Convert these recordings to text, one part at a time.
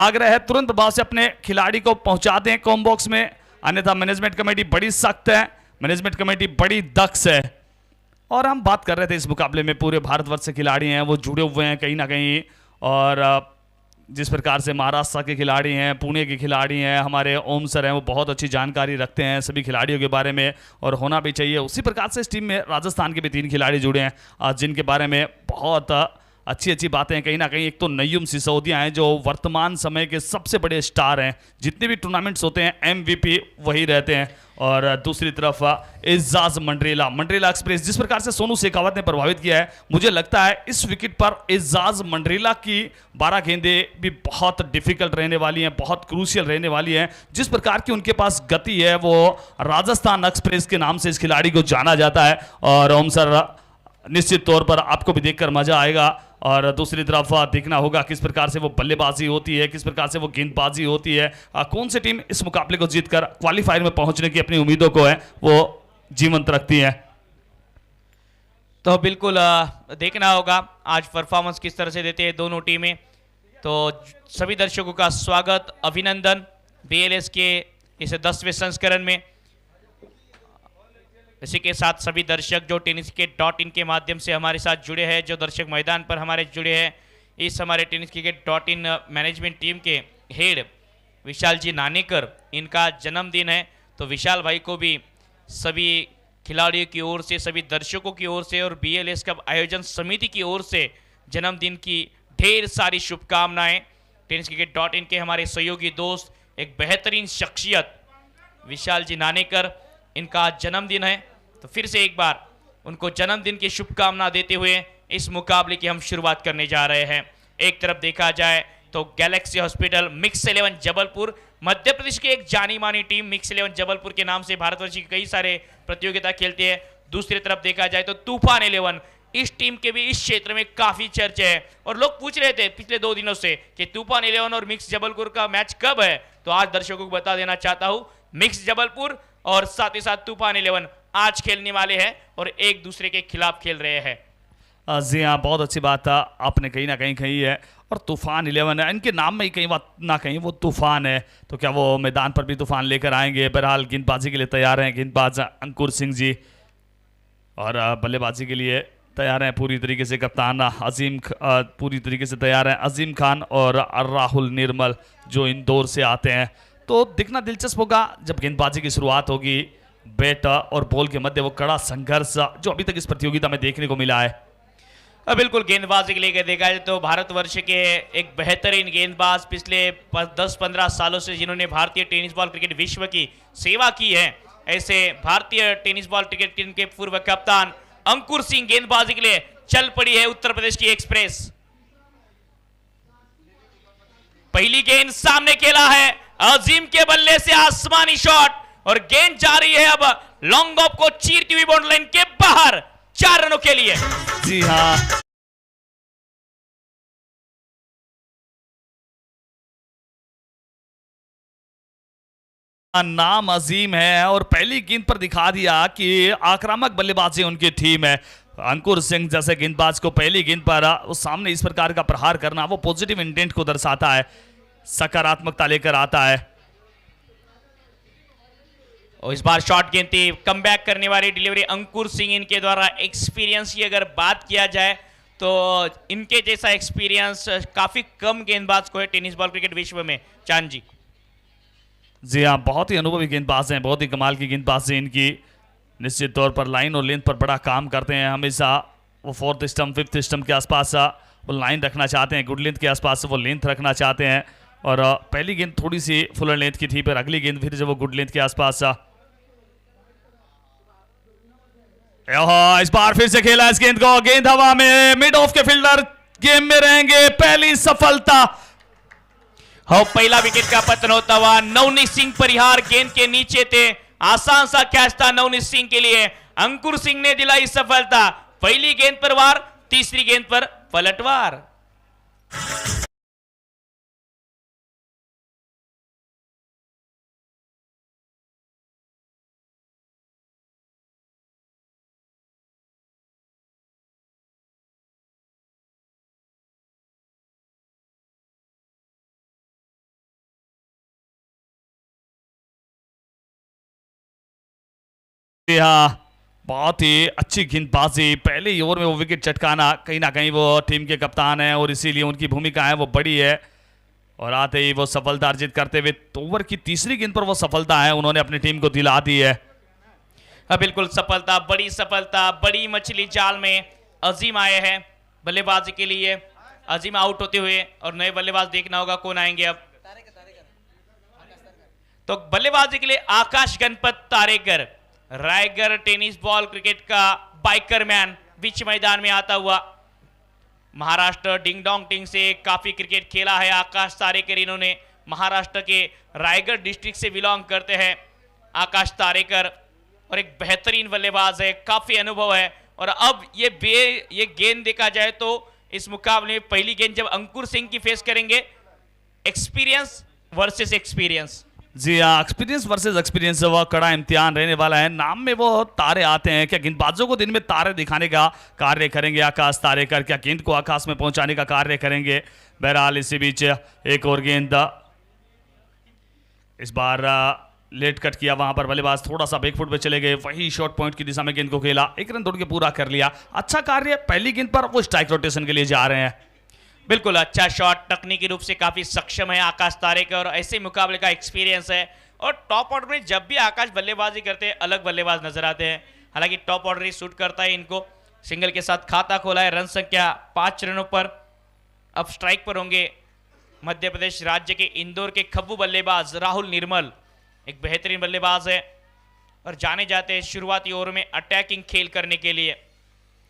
आग्रह है तुरंत भाव से अपने खिलाड़ी को पहुंचा दें कॉम बॉक्स में, अन्यथा मैनेजमेंट कमेटी बड़ी सख्त है, मैनेजमेंट कमेटी बड़ी दक्ष है। और हम बात कर रहे थे इस मुकाबले में पूरे भारतवर्ष से खिलाड़ी हैं वो जुड़े हुए हैं कहीं ना कहीं, और जिस प्रकार से महाराष्ट्र के खिलाड़ी हैं, पुणे के खिलाड़ी हैं, हमारे ओम सर हैं, वो बहुत अच्छी जानकारी रखते हैं सभी खिलाड़ियों के बारे में, और होना भी चाहिए। उसी प्रकार से इस टीम में राजस्थान के भी 3 खिलाड़ी जुड़े हैं जिनके बारे में बहुत अच्छी अच्छी बातें हैं कहीं ना कहीं। एक तो नय्युम सिसोदिया हैं जो वर्तमान समय के सबसे बड़े स्टार हैं, जितने भी टूर्नामेंट्स होते हैं एमवीपी वही रहते हैं। और दूसरी तरफ एजाज मंडरेला एक्सप्रेस, जिस प्रकार से सोनू शेखावत ने प्रभावित किया है, मुझे लगता है इस विकेट पर एजाज मंडरेला की 12 गेंदें भी बहुत डिफिकल्ट रहने वाली हैं, बहुत क्रूशियल रहने वाली हैं। जिस प्रकार की उनके पास गति है वो राजस्थान एक्सप्रेस के नाम से इस खिलाड़ी को जाना जाता है। और ओम सर निश्चित तौर पर आपको भी देखकर मजा आएगा। और दूसरी तरफ देखना होगा किस प्रकार से वो बल्लेबाजी होती है, किस प्रकार से वो गेंदबाजी होती है, कौन सी टीम इस मुकाबले को जीतकर क्वालिफायर में पहुंचने की अपनी उम्मीदों को है वो जीवंत रखती है। तो बिल्कुल देखना होगा आज परफॉर्मेंस किस तरह से देते हैं दोनों टीमें। तो सभी दर्शकों का स्वागत, अभिनंदन बीएलएस के इस 10वें संस्करण में। इसी के साथ सभी दर्शक जो tenniscricket.in के माध्यम से हमारे साथ जुड़े हैं, जो दर्शक मैदान पर हमारे जुड़े हैं, इस हमारे tenniscricket.in मैनेजमेंट टीम के हेड विशाल जी नानेकर, इनका जन्मदिन है। तो विशाल भाई को भी सभी खिलाड़ियों की ओर से, सभी दर्शकों की ओर से और बीएलएस कप आयोजन समिति की ओर से जन्मदिन की ढेर सारी शुभकामनाएं। tenniscricket.in के हमारे सहयोगी दोस्त, एक बेहतरीन शख्सियत विशाल जी नानेकर, इनका जन्मदिन है। तो फिर से एक बार उनको जन्मदिन की शुभकामना देते हुए इस मुकाबले की हम शुरुआत करने जा रहे हैं। एक तरफ देखा जाए तो Galaxy hospital mix 11 Jabalpur, Madhya Pradesh की एक जानी मानी टीम मिक्स 11 जबलपुर के नाम से भारतवर्ष की कई सारे प्रतियोगिता खेलती है। दूसरी तरफ देखा जाए तो तूफान 11, इस टीम के भी इस क्षेत्र में काफी चर्चे है और लोग पूछ रहे थे पिछले 2 दिनों से कि तूफान 11 और मिक्स जबलपुर का मैच कब है। तो आज दर्शकों को बता देना चाहता हूं, मिक्स जबलपुर और साथ ही साथ तूफान 11 आज खेलने वाले हैं और एक दूसरे के खिलाफ खेल रहे हैं। जी हाँ, बहुत अच्छी बात आपने कहीं ना कहीं कही है। और तूफान 11 है, इनके नाम में ही कहीं बात ना कहीं वो तूफान है, तो क्या वो मैदान पर भी तूफान लेकर आएंगे। बहरहाल गेंदबाजी के लिए तैयार हैं गेंदबाज अंकुर सिंह जी, और बल्लेबाजी के लिए तैयार हैं पूरी तरीके से कप्तान पूरी तरीके से तैयार हैं अजीम खान और राहुल निर्मल जो इंदौर से आते हैं। तो दिखना दिलचस्प होगा जब गेंदबाजी की शुरुआत होगी। बैट और बॉल के मध्य वो कड़ा संघर्ष जो अभी तक इस प्रतियोगिता में देखने को मिला है। बिल्कुल गेंदबाजी के लिए देखा जाए तो भारतवर्ष के एक बेहतरीन गेंदबाज पिछले 10-15 सालों से जिन्होंने भारतीय टेनिस बॉल क्रिकेट विश्व की सेवा की है, ऐसे भारतीय टेनिस बॉल क्रिकेट टीम के पूर्व कप्तान अंकुर सिंह गेंदबाजी के लिए चल पड़ी है उत्तर प्रदेश की एक्सप्रेस। पहली गेंद सामने खेला है, अजीम के बल्ले से आसमानी शॉट और गेंद जा रही है अब लॉन्ग ऑफ को चीरती हुई बाउंड्री लाइन के बाहर 4 रनों के लिए। जी हाँ, नाम अजीम है और पहली गेंद पर दिखा दिया कि आक्रामक बल्लेबाजी उनकी टीम है। अंकुर सिंह जैसे गेंदबाज को पहली गेंद पर उस सामने इस प्रकार का प्रहार करना वो पॉजिटिव इंटेंट को दर्शाता है, सकारात्मकता लेकर आता है। और इस बार शॉर्ट गेंद थी, कमबैक करने वाली डिलीवरी अंकुर सिंह, इनके द्वारा एक्सपीरियंस की अगर बात किया जाए तो इनके जैसा एक्सपीरियंस काफी कम गेंदबाज को है टेनिस बॉल क्रिकेट विश्व में। चांद जी, जी हाँ, बहुत ही अनुभवी गेंदबाज हैं, बहुत ही कमाल की गेंदबाज है इनकी। निश्चित तौर पर लाइन और लेंथ पर बड़ा काम करते हैं हमेशा। वो 4th स्टंप 5th स्टंप के आसपास वो लाइन रखना चाहते हैं, गुड लेंथ के आसपास वो लेंथ रखना चाहते हैं। और पहली गेंद थोड़ी सी फुलर लेंथ की थी, पर अगली गेंद फिर जब वो गुड लेंथ के आसपास। इस बार फिर से खेला इस गेंद को, गेंद हवा में, मिड ऑफ के फील्डर गेम में रहेंगे, पहली सफलता। हो पहला विकेट का पतन होता हुआ नवनीत सिंह परिहार गेंद के नीचे थे, आसान सा कैच था नवनीत सिंह के लिए। अंकुर सिंह ने दिलाई सफलता, पहली गेंद पर वार, तीसरी गेंद पर पलटवार। हाँ, बहुत ही अच्छी गेंदबाजी, पहले ही ओवर में वो विकेट चटकाना, कहीं ना कहीं वो टीम के कप्तान है और इसीलिए उनकी भूमिका है वो बड़ी है। और आते ही वो सफलता अर्जित करते हुए ओवर की तीसरी गेंद पर वो सफलता है उन्होंने अपनी टीम को दिला दी है। हाँ बिल्कुल, सफलता, बड़ी मछली जाल में अजीम आए हैं बल्लेबाजी के लिए। अजीम आउट होते हुए और नए बल्लेबाज देखना होगा कौन आएंगे अब। तो बल्लेबाजी के लिए Akash Ganpat Tarekar, Raigad tennis ball cricket का बाइकर मैन, बीच मैदान में आता हुआ। महाराष्ट्र डिंग डोंग टिंग से काफी क्रिकेट खेला है आकाश तारेकर। इन्होंने महाराष्ट्र के रायगढ़ डिस्ट्रिक्ट से बिलोंग करते हैं आकाश तारेकर और एक बेहतरीन बल्लेबाज है, काफी अनुभव है। और अब ये गेंद देखा जाए तो इस मुकाबले में पहली गेंद जब अंकुर सिंह की फेस करेंगे, एक्सपीरियंस वर्सेस एक्सपीरियंस। जी हाँ, एक्सपीरियंस वर्सेस एक्सपीरियंस वह कड़ा इम्तिहान रहने वाला है। नाम में वो तारे आते हैं, क्या गेंदबाजों को दिन में तारे दिखाने का कार्य करेंगे आकाश तारेकर, क्या गेंद को आकाश में पहुंचाने का कार्य करेंगे। बहरहाल इसी बीच एक और गेंद इस बार लेट कट किया, वहां पर बल्लेबाज थोड़ा सा बैकफुट पे चले गए, वही शॉर्ट पॉइंट की दिशा में गेंद को खेला, एक रन दौड़ के पूरा कर लिया। अच्छा कार्य, पहली गेंद पर वो स्ट्राइक रोटेशन के लिए जा रहे हैं। बिल्कुल अच्छा शॉट, तकनीकी रूप से काफी सक्षम है आकाश तारेकर और ऐसे मुकाबले का एक्सपीरियंस है। और टॉप ऑर्डर में जब भी आकाश बल्लेबाजी करते हैं अलग बल्लेबाज नजर आते हैं। हालांकि टॉप ऑर्डर ही सूट करता है इनको। सिंगल के साथ खाता खोला है, रन संख्या 5 रनों पर। अब स्ट्राइक पर होंगे मध्य प्रदेश राज्य के इंदौर के खब्बू बल्लेबाज राहुल निर्मल, एक बेहतरीन बल्लेबाज है और जाने जाते हैं शुरुआती ओवर में अटैकिंग खेल करने के लिए।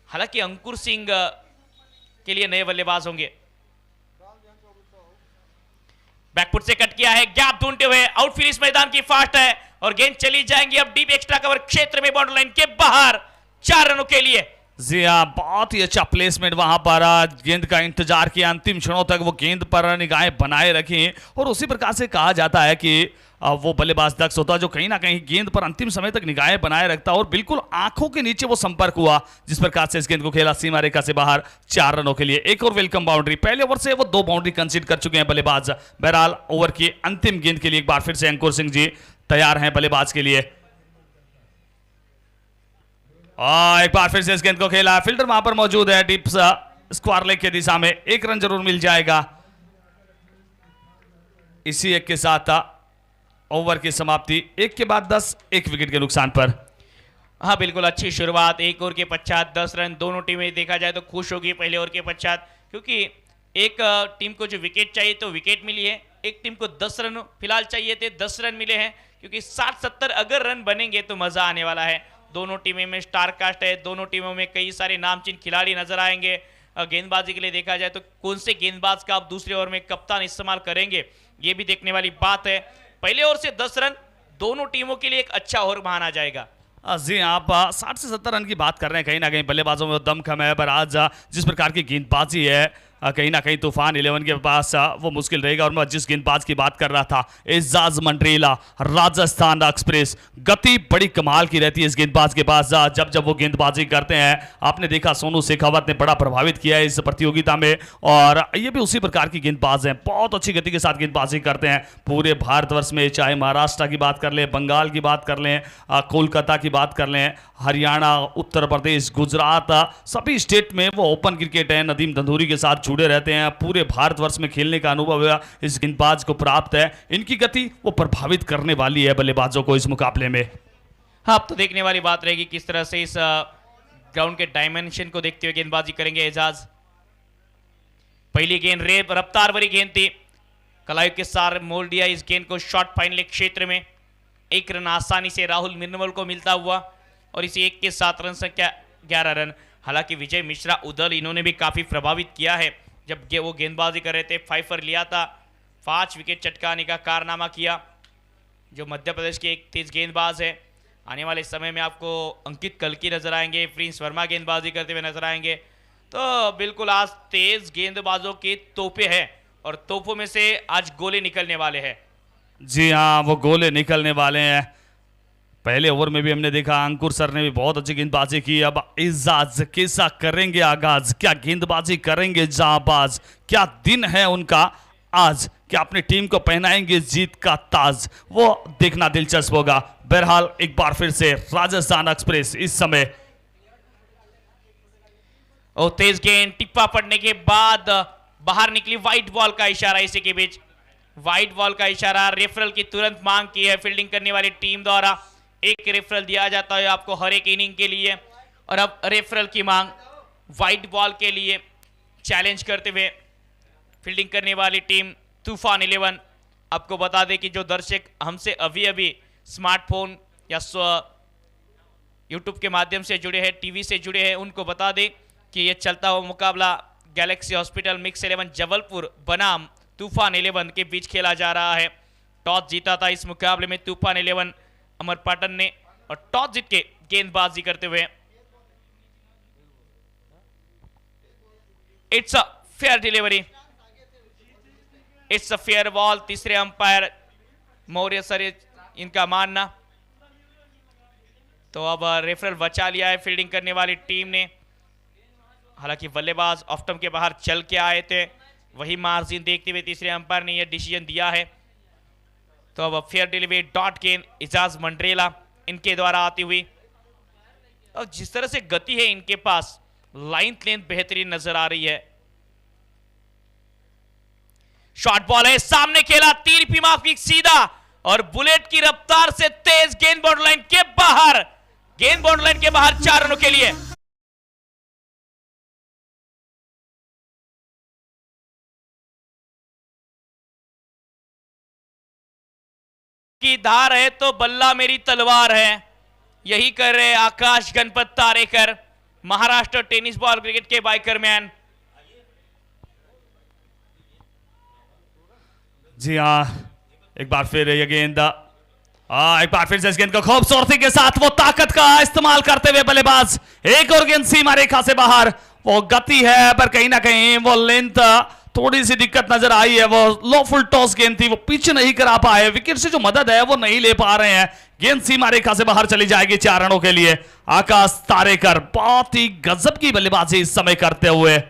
हालांकि अंकुर सिंह के लिए नए बल्लेबाज होंगे। बैकफुट से कट किया है, गैप ढूंढते हुए आउटफील्ड इस मैदान की फास्ट है और गेंद चली जाएंगी अब डीप एक्स्ट्रा कवर क्षेत्र में, बाउंड्री लाइन के बाहर, 4 रनों के लिए। जी हाँ, बहुत ही अच्छा प्लेसमेंट वहां पर, गेंद का इंतजार किया, अंतिम क्षणों तक वो गेंद पर निगाहें बनाए रखी। और उसी प्रकार से कहा जाता है कि वो बल्लेबाज दक्ष होता है जो कहीं ना कहीं गेंद पर अंतिम समय तक निगाहें बनाए रखता, और बिल्कुल आंखों के नीचे वो संपर्क हुआ जिस प्रकार से इस गेंद को खेला सीमा रेखा से बाहर, 4 रनों के लिए। एक और वेलकम बाउंड्री, पहले ओवर से वो 2 बाउंड्री कंसीड कर चुके हैं बल्लेबाज। बहरहाल ओवर की अंतिम गेंद के लिए एक बार फिर से अंकुर सिंह जी तैयार हैं बल्लेबाज के लिए। एक बार फिर से इस गेंद को खेला, फील्डर वहां पर मौजूद है, डीप स्क्वायर लेग की दिशा में, 1 रन जरूर मिल जाएगा। इसी एक के साथ ओवर की समाप्ति, 1 के बाद 10, 1 विकेट के नुकसान पर। हाँ बिल्कुल, अच्छी शुरुआत, 1 ओवर के पश्चात 10 रन। दोनों टीमें देखा जाए तो खुश होगी पहले ओवर के पश्चात, क्योंकि एक टीम को जो विकेट चाहिए तो विकेट मिली है, एक टीम को 10 रन फिलहाल चाहिए थे, 10 रन मिले हैं। क्योंकि 60-70 अगर रन बनेंगे तो मजा आने वाला है। दोनों टीमों में स्टार कास्ट है, दोनों टीमों में कई सारे नामचीन खिलाड़ी नजर आएंगे। गेंदबाजी के लिए देखा जाए तो कौन से गेंदबाज का आप दूसरे ओवर में कप्तान इस्तेमाल करेंगे, ये भी देखने वाली बात है। पहले ओवर से 10 रन दोनों टीमों के लिए एक अच्छा ओवर माना जाएगा। जी, आप 60 से 70 रन की बात कर रहे हैं, कहीं ना कहीं बल्लेबाजों में दम कम है, पर आज जिस प्रकार की गेंदबाजी है कहीं ना कहीं तूफान 11 के पास वो मुश्किल रहेगा। और मैं जिस गेंदबाज की बात कर रहा था, एजाज मंडरेला, राजस्थान एक्सप्रेस, गति बड़ी कमाल की रहती है इस गेंदबाज के पास। जब वो गेंदबाजी करते हैं, आपने देखा सोनू शेखावत ने बड़ा प्रभावित किया है इस प्रतियोगिता में, और ये भी उसी प्रकार की गेंदबाज हैं, बहुत अच्छी गति के साथ गेंदबाजी करते हैं पूरे भारतवर्ष में। चाहे महाराष्ट्र की बात कर लें, बंगाल की बात कर लें, कोलकाता की बात कर लें, हरियाणा, उत्तर प्रदेश, गुजरात, सभी स्टेट में वो ओपन क्रिकेट है, नदीम धंधूरी के साथ जुड़े रहते हैं। पूरे भारतवर्ष में खेलने का अनुभव इस गेंदबाज को प्राप्त है। इनकी गति वो प्रभावित करने वाली है बल्लेबाजों को इस मुकाबले में। हाँ, अब तो देखने वाली बात रहेगी किस तरह से इस ग्राउंड के डायमेंशन को देखते हुए गेंदबाजी करेंगे एजाज। पहली गेंद रफ्तार भरी गेंद थी, कलाई के साथ मोड़ दिया इस गेंद को शॉर्ट फाइनल क्षेत्र में। 1 रन आसानी से राहुल निर्मल को मिलता हुआ और इसी 1 के साथ रन संख्या 11 रन। हालांकि विजय मिश्रा उदल इन्होंने भी काफी प्रभावित किया है जब वो गेंदबाजी कर रहे थे। 5 पर लिया था, 5 विकेट चटकाने का कारनामा किया जो मध्य प्रदेश के एक तेज गेंदबाज है। आने वाले समय में आपको अंकित कल्की नजर आएंगे, प्रिंस वर्मा गेंदबाजी करते हुए नजर आएंगे। तो बिल्कुल आज तेज गेंदबाजों के तोपे हैं और तोपों में से आज गोले निकलने वाले हैं। जी हाँ, वो गोले निकलने वाले हैं। पहले ओवर में भी हमने देखा अंकुर सर ने भी बहुत अच्छी गेंदबाजी की। अब एजाज कैसा करेंगे आगाज, क्या गेंदबाजी करेंगे जाबाज, क्या दिन है उनका आज, कि अपनी टीम को पहनाएंगे जीत का ताज, वो देखना दिलचस्प होगा। बहरहाल एक बार फिर से राजस्थान एक्सप्रेस इस समय और तेज गेंद टिप्पा पड़ने के बाद बाहर निकली, व्हाइट बॉल का इशारा, इसी के बीच व्हाइट बॉल का इशारा, रेफरल की तुरंत मांग की है फील्डिंग करने वाली टीम द्वारा। एक रेफरल दिया जाता है आपको हर एक इनिंग के लिए, और अब रेफरल की मांग व्हाइट बॉल के लिए चैलेंज करते हुए फील्डिंग करने वाली टीम तूफान 11। आपको बता दें कि जो दर्शक हमसे अभी अभी स्मार्टफोन या यूट्यूब के माध्यम से जुड़े हैं, टीवी से जुड़े हैं, उनको बता दें कि यह चलता हुआ मुकाबला गैलेक्सी हॉस्पिटल मिक्स 11 जबलपुर बनाम तूफान 11 के बीच खेला जा रहा है। टॉस जीता था इस मुकाबले में तूफान 11 अमर पाटन ने, और टॉस जीत के गेंदबाजी करते हुए it's a fair delivery, it's a fair ball. तीसरे अंपायर मौर्य सर इनका मानना। तो अब रेफरल बचा लिया है फील्डिंग करने वाली टीम ने। हालांकि बल्लेबाज ऑफ स्टंप के बाहर चल के आए थे, वही मार्जिन देखते हुए तीसरे अंपायर ने यह डिसीजन दिया है। तो अब फेयर डिलीवरी डॉट गेंद इजाज मंडरेला इनके द्वारा आती हुई, और जिस तरह से गति है इनके पास, लाइन लेंथ बेहतरीन नजर आ रही है। शॉर्ट बॉल है, सामने खेला, तीर पीमा पिक सीधा, और बुलेट की रफ्तार से तेज गेंद बाउंड्री लाइन के बाहर, गेंद बाउंड्री लाइन के बाहर 4 रनों के लिए। की धार है तो बल्ला मेरी तलवार है, यही कर रहे Akash Ganpat Tarekar, Maharashtra tennis ball cricket के बाइकर मैन। जी हाँ, एक बार फिर ये गेंद, एक बार फिर से इस गेंद को खूबसूरती के साथ वो ताकत का इस्तेमाल करते हुए बल्लेबाज, एक और गेंद सीमा रेखा से बाहर। वो गति है पर कहीं ना कहीं वो लेंथ थोड़ी सी दिक्कत नजर आई है। वो लो फुल टॉस गेंद थी, वो पिच नहीं करा पाए, विकेट से जो मदद है वो नहीं ले पा रहे हैं। गेंद सीमा रेखा से बाहर चली जाएगी 4 रनों के लिए। आकाश तारेकर बहुत ही गजब की बल्लेबाजी इस समय करते हुए।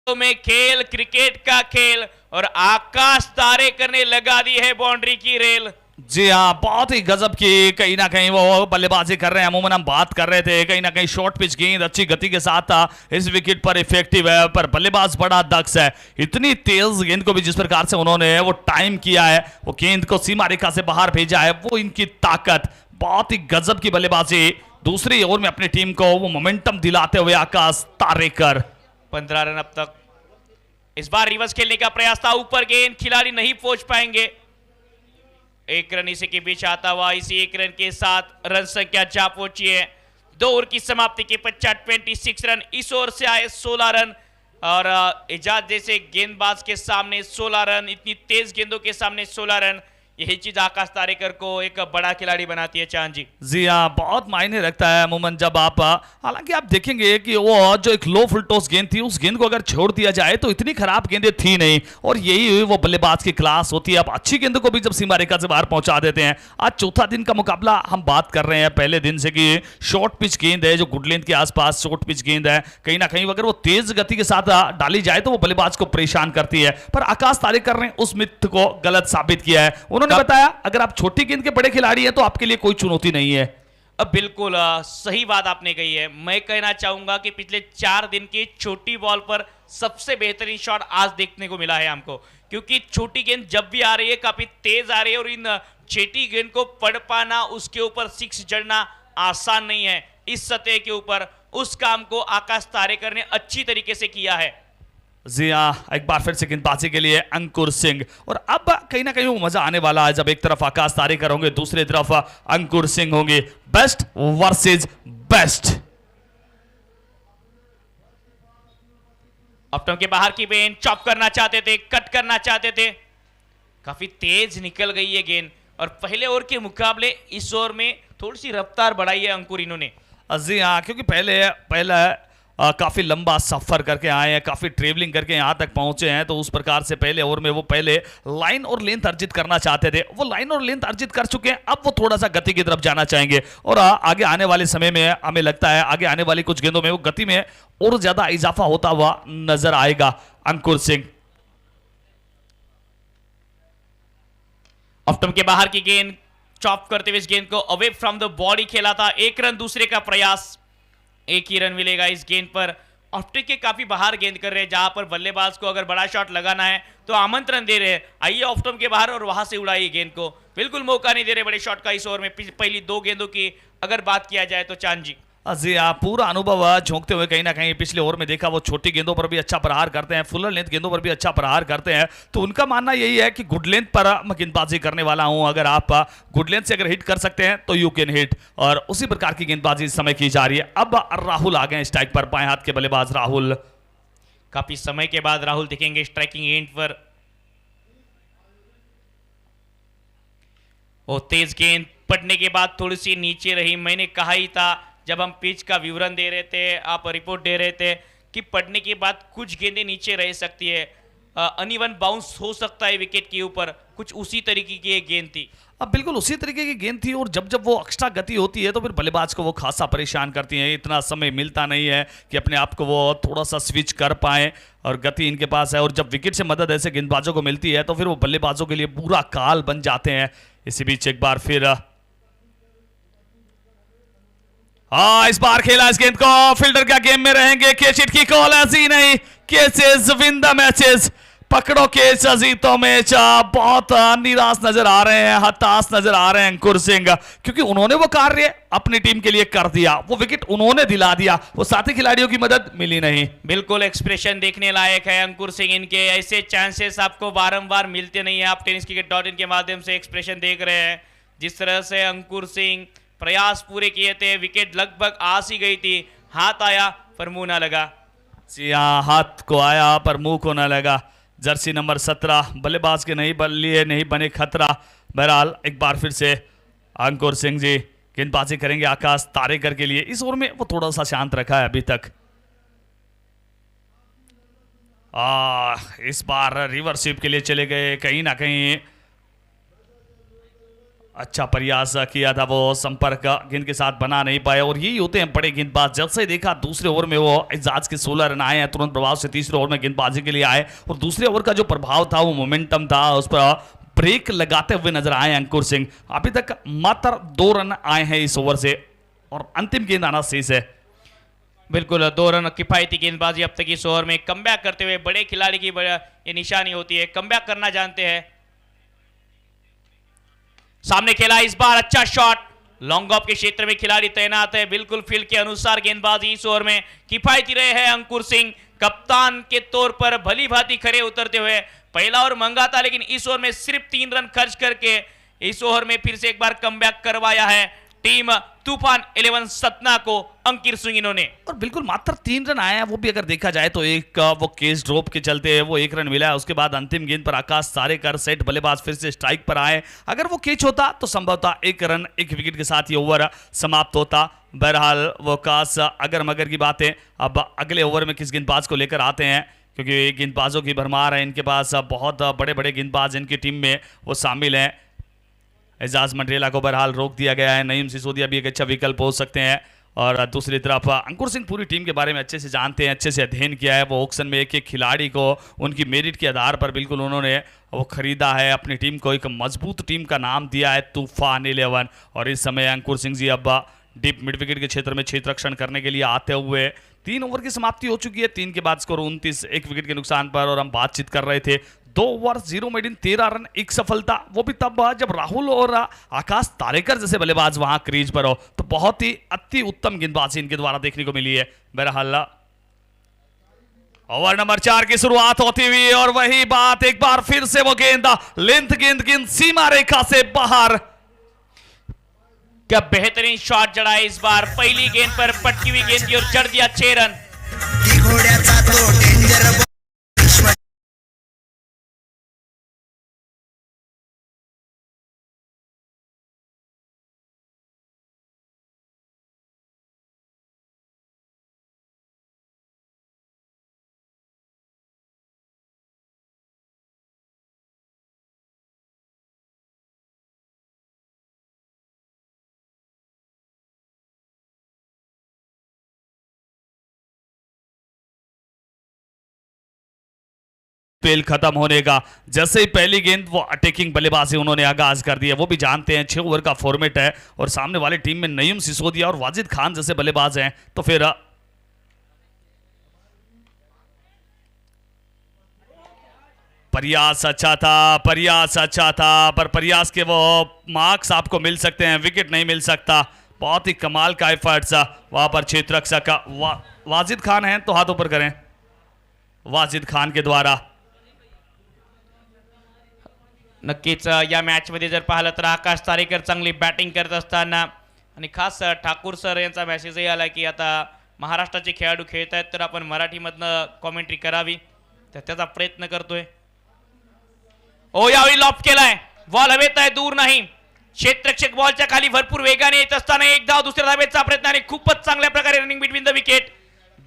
में खेल, क्रिकेट का खेल, और आकाश तारेकर ने लगा दी है बाउंड्री की रेल। जी हाँ, बहुत ही गजब की कहीं ना कहीं वो बल्लेबाजी कर रहे हैं। अमूमन हम बात कर रहे थे कहीं ना कहीं शॉर्ट पिच गेंद अच्छी गति के साथ था, इस विकेट पर इफेक्टिव है, पर बल्लेबाज बड़ा दक्ष है। इतनी तेज गेंद को भी जिस प्रकार से उन्होंने वो टाइम किया है, वो गेंद को सीमा रेखा से बाहर भेजा है, वो इनकी ताकत, बहुत ही गजब की बल्लेबाजी। दूसरी ओवर में अपनी टीम को वो मोमेंटम दिलाते हुए आकाश तारेकर। 15 रन अब तक। इस बार रिवर्स खेलने का प्रयास था, ऊपर गेंद, खिलाड़ी नहीं पहुंच पाएंगे। 1 रन इसी के बीच आता हुआ, इसी 1 रन के साथ रन संख्या जा पहुंची है। 2 ओवर की समाप्ति के पश्चात 26 रन। इस ओवर से आए 16 रन, और एजाज जैसे गेंदबाज के सामने 16 रन, इतनी तेज गेंदों के सामने 16 रन, यही चीज आकाश तारेकर को एक बड़ा खिलाड़ी बनाती है। चांद जी, जी हाँ, बहुत मायने रखता है अमूमन जब आप, हालांकि आप देखेंगे कि वो जो एक लो फुल टॉस गेंद थी, उस गेंद को अगर छोड़ दिया जाए तो इतनी खराब गेंदें थी नहीं, और यही वो बल्लेबाज की क्लास होती है। आप अच्छी गेंदों को भी जब सीमा रेखा से बाहर पहुंचा देते हैं। आज चौथा दिन का मुकाबला हम बात कर रहे हैं पहले दिन से कि शॉर्ट पिच गेंद है, जो गुड लेंथ के आसपास शॉर्ट पिच गेंद है, कहीं ना कहीं अगर वो तेज गति के साथ डाली जाए तो वो बल्लेबाज को परेशान करती है। पर आकाश तारेकर ने उस मिथ को गलत साबित किया है। उन्होंने बताया अगर आप छोटी गेंद के बड़े खिलाड़ी हैं तो आपके लिए कोई चुनौती नहीं है। अब बिल्कुल सही बात आपने कही है। मैं कहना चाहूंगा कि पिछले 4 दिन की छोटी बॉल पर सबसे बेहतरीन शॉट आज देखने को मिला है हमको, क्योंकि छोटी गेंद जब भी आ रही है काफी तेज आ रही है, और इन छोटी गेंद को पढ़ पाना, उसके ऊपर 6 जड़ना आसान नहीं है। इस सतह के ऊपर उस काम को आकाश तारेकर ने अच्छी तरीके से किया है। जी हाँ, एक बार फिर से गेंदबाजी के लिए अंकुर सिंह, और अब कहीं ना कहीं वो मजा आने वाला है जब एक तरफ आकाश तारेकर होंगे, दूसरी तरफ अंकुर सिंह होंगे। Best versus best. ऑफ के बाहर की गेंद चॉप करना चाहते थे, कट करना चाहते थे, काफी तेज निकल गई है गेंद और पहले ओवर के मुकाबले इस ओवर में थोड़ी सी रफ्तार बढ़ाई है अंकुर इन्होंने। जी हाँ, क्योंकि पहले काफी लंबा सफर करके आए हैं, काफी ट्रेवलिंग करके यहाँ तक पहुंचे हैं, तो उस प्रकार से पहले ओवर में वो पहले लाइन और लेंथ अर्जित करना चाहते थे, वो लाइन और लेंथ अर्जित कर चुके हैं। अब वो थोड़ा सा गति की तरफ जाना चाहेंगे और आगे आने वाले समय में हमें लगता है आगे आने वाली कुछ गेंदों में वो गति में और ज्यादा इजाफा होता हुआ नजर आएगा अंकुर सिंह। ऑफ के बाहर की गेंद चॉप करते हुए इस गेंद को अवे फ्रॉम द बॉडी खेला था, एक रन दूसरे का प्रयास, एक ही रन मिलेगा इस गेंद पर। ऑप्टिक के काफी बाहर गेंद कर रहे हैं, जहां पर बल्लेबाज को अगर बड़ा शॉट लगाना है तो आमंत्रण दे रहे हैं, आइए ऑफ्टम के बाहर और वहां से उड़ाइए गेंद को, बिल्कुल मौका नहीं दे रहे बड़े शॉट का इस ओवर में। पहली दो गेंदों की अगर बात किया जाए तो चांद जी जी आप पूरा अनुभव झोंकते हुए कहीं ना कहीं पिछले ओवर में देखा, वो छोटी गेंदों पर भी अच्छा प्रहार करते हैं, फुलर लेंथ गेंदों पर भी अच्छा प्रहार करते हैं, तो उनका मानना यही है कि गुड लेंथ पर मैं गेंदबाजी करने वाला हूं, अगर आप गुड लेंथ से अगर हिट कर सकते हैं तो यू कैन हिट, और उसी प्रकार की गेंदबाजी इस समय की जा रही है। अब राहुल आ गए स्ट्राइक पर, बाएं हाथ के बल्लेबाज राहुल, काफी समय के बाद राहुल दिखेंगे स्ट्राइकिंग एंड पर। वो तेज गेंद पड़ने के बाद थोड़ी सी नीचे रही, मैंने कहा ही था जब हम पिच का विवरण दे रहे थे, आप रिपोर्ट दे रहे थे कि पड़ने के बाद कुछ गेंदें नीचे रह सकती है, अनइवन बाउंस हो सकता है विकेट के ऊपर, कुछ उसी तरीके की एक गेंद थी। अब बिल्कुल उसी तरीके की गेंद थी, और जब जब वो एक्स्ट्रा गति होती है तो फिर बल्लेबाज को वो खासा परेशान करती है, इतना समय मिलता नहीं है कि अपने आप को वो थोड़ा सा स्विच कर पाए, और गति इनके पास है, और जब विकेट से मदद ऐसे गेंदबाजों को मिलती है तो फिर वो बल्लेबाजों के लिए बुरा काल बन जाते हैं। इसी बीच एक बार फिर इस बार खेला इस गेंद को, फील्डर क्या गेम में रहेंगे, कैच हिट की कॉल ऐसी नहीं, कैचेस विन द मैचेस, पकड़ो कैच जीतो मैच। बहुत निराश नजर आ रहे हैं, हताश नजर आ रहे हैं अंकुर सिंह, क्योंकि उन्होंने वो कार्य अपनी टीम के लिए कर दिया, वो विकेट उन्होंने दिला दिया, वो साथी खिलाड़ियों की मदद मिली नहीं। बिल्कुल एक्सप्रेशन देखने लायक है अंकुर सिंह, इनके ऐसे चांसेस आपको बारंबार मिलते नहीं है। आप tenniscricket.in के माध्यम से एक्सप्रेशन देख रहे हैं, जिस तरह से अंकुर सिंह प्रयास पूरे किए थे, विकेट लगभग आस ही गई थी, हाथ आया पर मुंह ना लगा। जी हाँ, हाथ को आया पर मुंह को ना लगा। जर्सी नंबर 17 बल्लेबाज के लिए नहीं बने खतरा। बहरहाल एक बार फिर से अंकुर सिंह जी गेंदबाजी करेंगे आकाश तारेकर के लिए। इस ओवर में वो थोड़ा सा शांत रखा है अभी तक। इस बार रिवर्स स्वीप के लिए चले गए, कहीं ना कहीं अच्छा प्रयास किया था, वो संपर्क गेंद के साथ बना नहीं पाए, और यही होते हैं बड़े गेंदबाज। जब से देखा दूसरे ओवर में वो एजाज के 16 रन आए हैं, तुरंत प्रभाव से तीसरे ओवर में गेंदबाजी के लिए आए, और दूसरे ओवर का जो प्रभाव था, वो मोमेंटम था, उस पर ब्रेक लगाते हुए नजर आए अंकुर सिंह। अभी तक मात्र 2 रन आए हैं इस ओवर से, और अंतिम गेंद आना शेष है। बिल्कुल 2 रन किफायती गेंदबाजी अब तक इस ओवर में। कमबैक करते हुए बड़े खिलाड़ी की ये निशानी होती है, कमबैक करना जानते हैं। सामने खेला इस बार अच्छा शॉट, लॉन्ग ऑफ के क्षेत्र में खिलाड़ी तैनात है, बिल्कुल फील्ड के अनुसार गेंदबाजी इस ओवर में किफायती रहे हैं अंकुर सिंह। कप्तान के तौर पर भली भांति खड़े उतरते हुए पहला ओवर मंगा था, लेकिन इस ओवर में सिर्फ 3 रन खर्च करके इस ओवर में फिर से एक बार कमबैक करवाया है टीम तूफान 11 सतना को अंकित सिंह इन्होंने। और बिल्कुल मात्र 3 रन आए हैं, वो भी अगर देखा जाए तो एक वो केस ड्रॉप के चलते वो 1 रन मिला है, उसके बाद अंतिम गेंद पर आकाश तारेकर सेट बल्लेबाज फिर से स्ट्राइक पर आए। अगर वो कैच होता तो संभवतः 1 रन 1 विकेट के साथ ये ओवर समाप्त होता। बहरहाल वो काश अगर मगर की बातें अब अगले ओवर में किस गेंदबाज को लेकर आते हैं, क्योंकि गेंदबाजों की भरमार है इनके पास, बहुत बड़े बड़े गेंदबाज इनकी टीम में वो शामिल हैं। एजाज मंडरेला को बहरहाल रोक दिया गया है, नईम सिसोदिया भी एक अच्छा विकल्प हो सकते हैं, और दूसरी तरफ अंकुर सिंह पूरी टीम के बारे में अच्छे से जानते हैं, अच्छे से अध्ययन किया है। वो ऑक्शन में एक एक खिलाड़ी को उनकी मेरिट के आधार पर बिल्कुल उन्होंने वो खरीदा है, अपनी टीम को एक मजबूत टीम का नाम दिया है तूफान 11। और इस समय अंकुर सिंह जी अब डीप मिड विकेट के क्षेत्र में क्षेत्र रक्षण करने के लिए आते हुए 3 ओवर की समाप्ति हो चुकी है, 3 के बाद स्कोर 29, 1 विकेट के नुकसान पर। और हम बातचीत कर रहे थे 2 ओवर 0 मेड इन 13 रन 1 सफलता, वो भी तब जब राहुल और आकाश तारेकर जैसे बल्लेबाज वहां क्रीज पर हो, तो बहुत ही अति उत्तम गेंदबाजी इनके द्वारा देखने को मिली है। बहरहाल ओवर नंबर 4 की शुरुआत होती हुई, और वही बात एक बार फिर से वो गेंद लेंथ गेंद सीमा रेखा से बाहर। क्या बेहतरीन शॉट जड़ा है इस बार, पहली गेंद पर पटकी हुई गेंद की और जड़ दिया 6 रन। स्पेल खत्म होने का। जैसे ही पहली गेंद वो अटैकिंग बल्लेबाजी उन्होंने आगाज कर दिया। वो भी जानते हैं 6 ओवर का फॉर्मेट है और सामने वाली टीम में नईम सिसोदिया और वाजिद खान जैसे बल्लेबाज हैं, तो फिर प्रयास अच्छा था, प्रयास अच्छा था, पर प्रयास के वो मार्क्स आपको मिल सकते हैं, विकेट नहीं मिल सकता। बहुत ही कमाल का एफर्ट्स वहां पर क्षेत्ररक्षक का वाजिद खान है तो हाथ ऊपर करें, वाजिद खान के द्वारा। नक्कीच या मॅचमध्ये जर पाहिलं तर आकाश तारेकर चांगली बॅटिंग करत असताना आणि खास ठाकूर सर यांचा मेसेजही आला की आता महाराष्ट्राचे खेळाडू खेळत आहेत तर आपण मराठीमधनं कॉमेंट्री करावी, तर त्याचा प्रयत्न करतोय। ओ यावेळी लॉप केलाय, बॉल हवेत आहे, दूर नाही। क्षेत्ररक्षक बॉलच्या खाली भरपूर वेगाने येत असताना एक धाव, दुसऱ्या धावेचा प्रयत्न आणि खूपच चांगल्या प्रकारे running between the wicket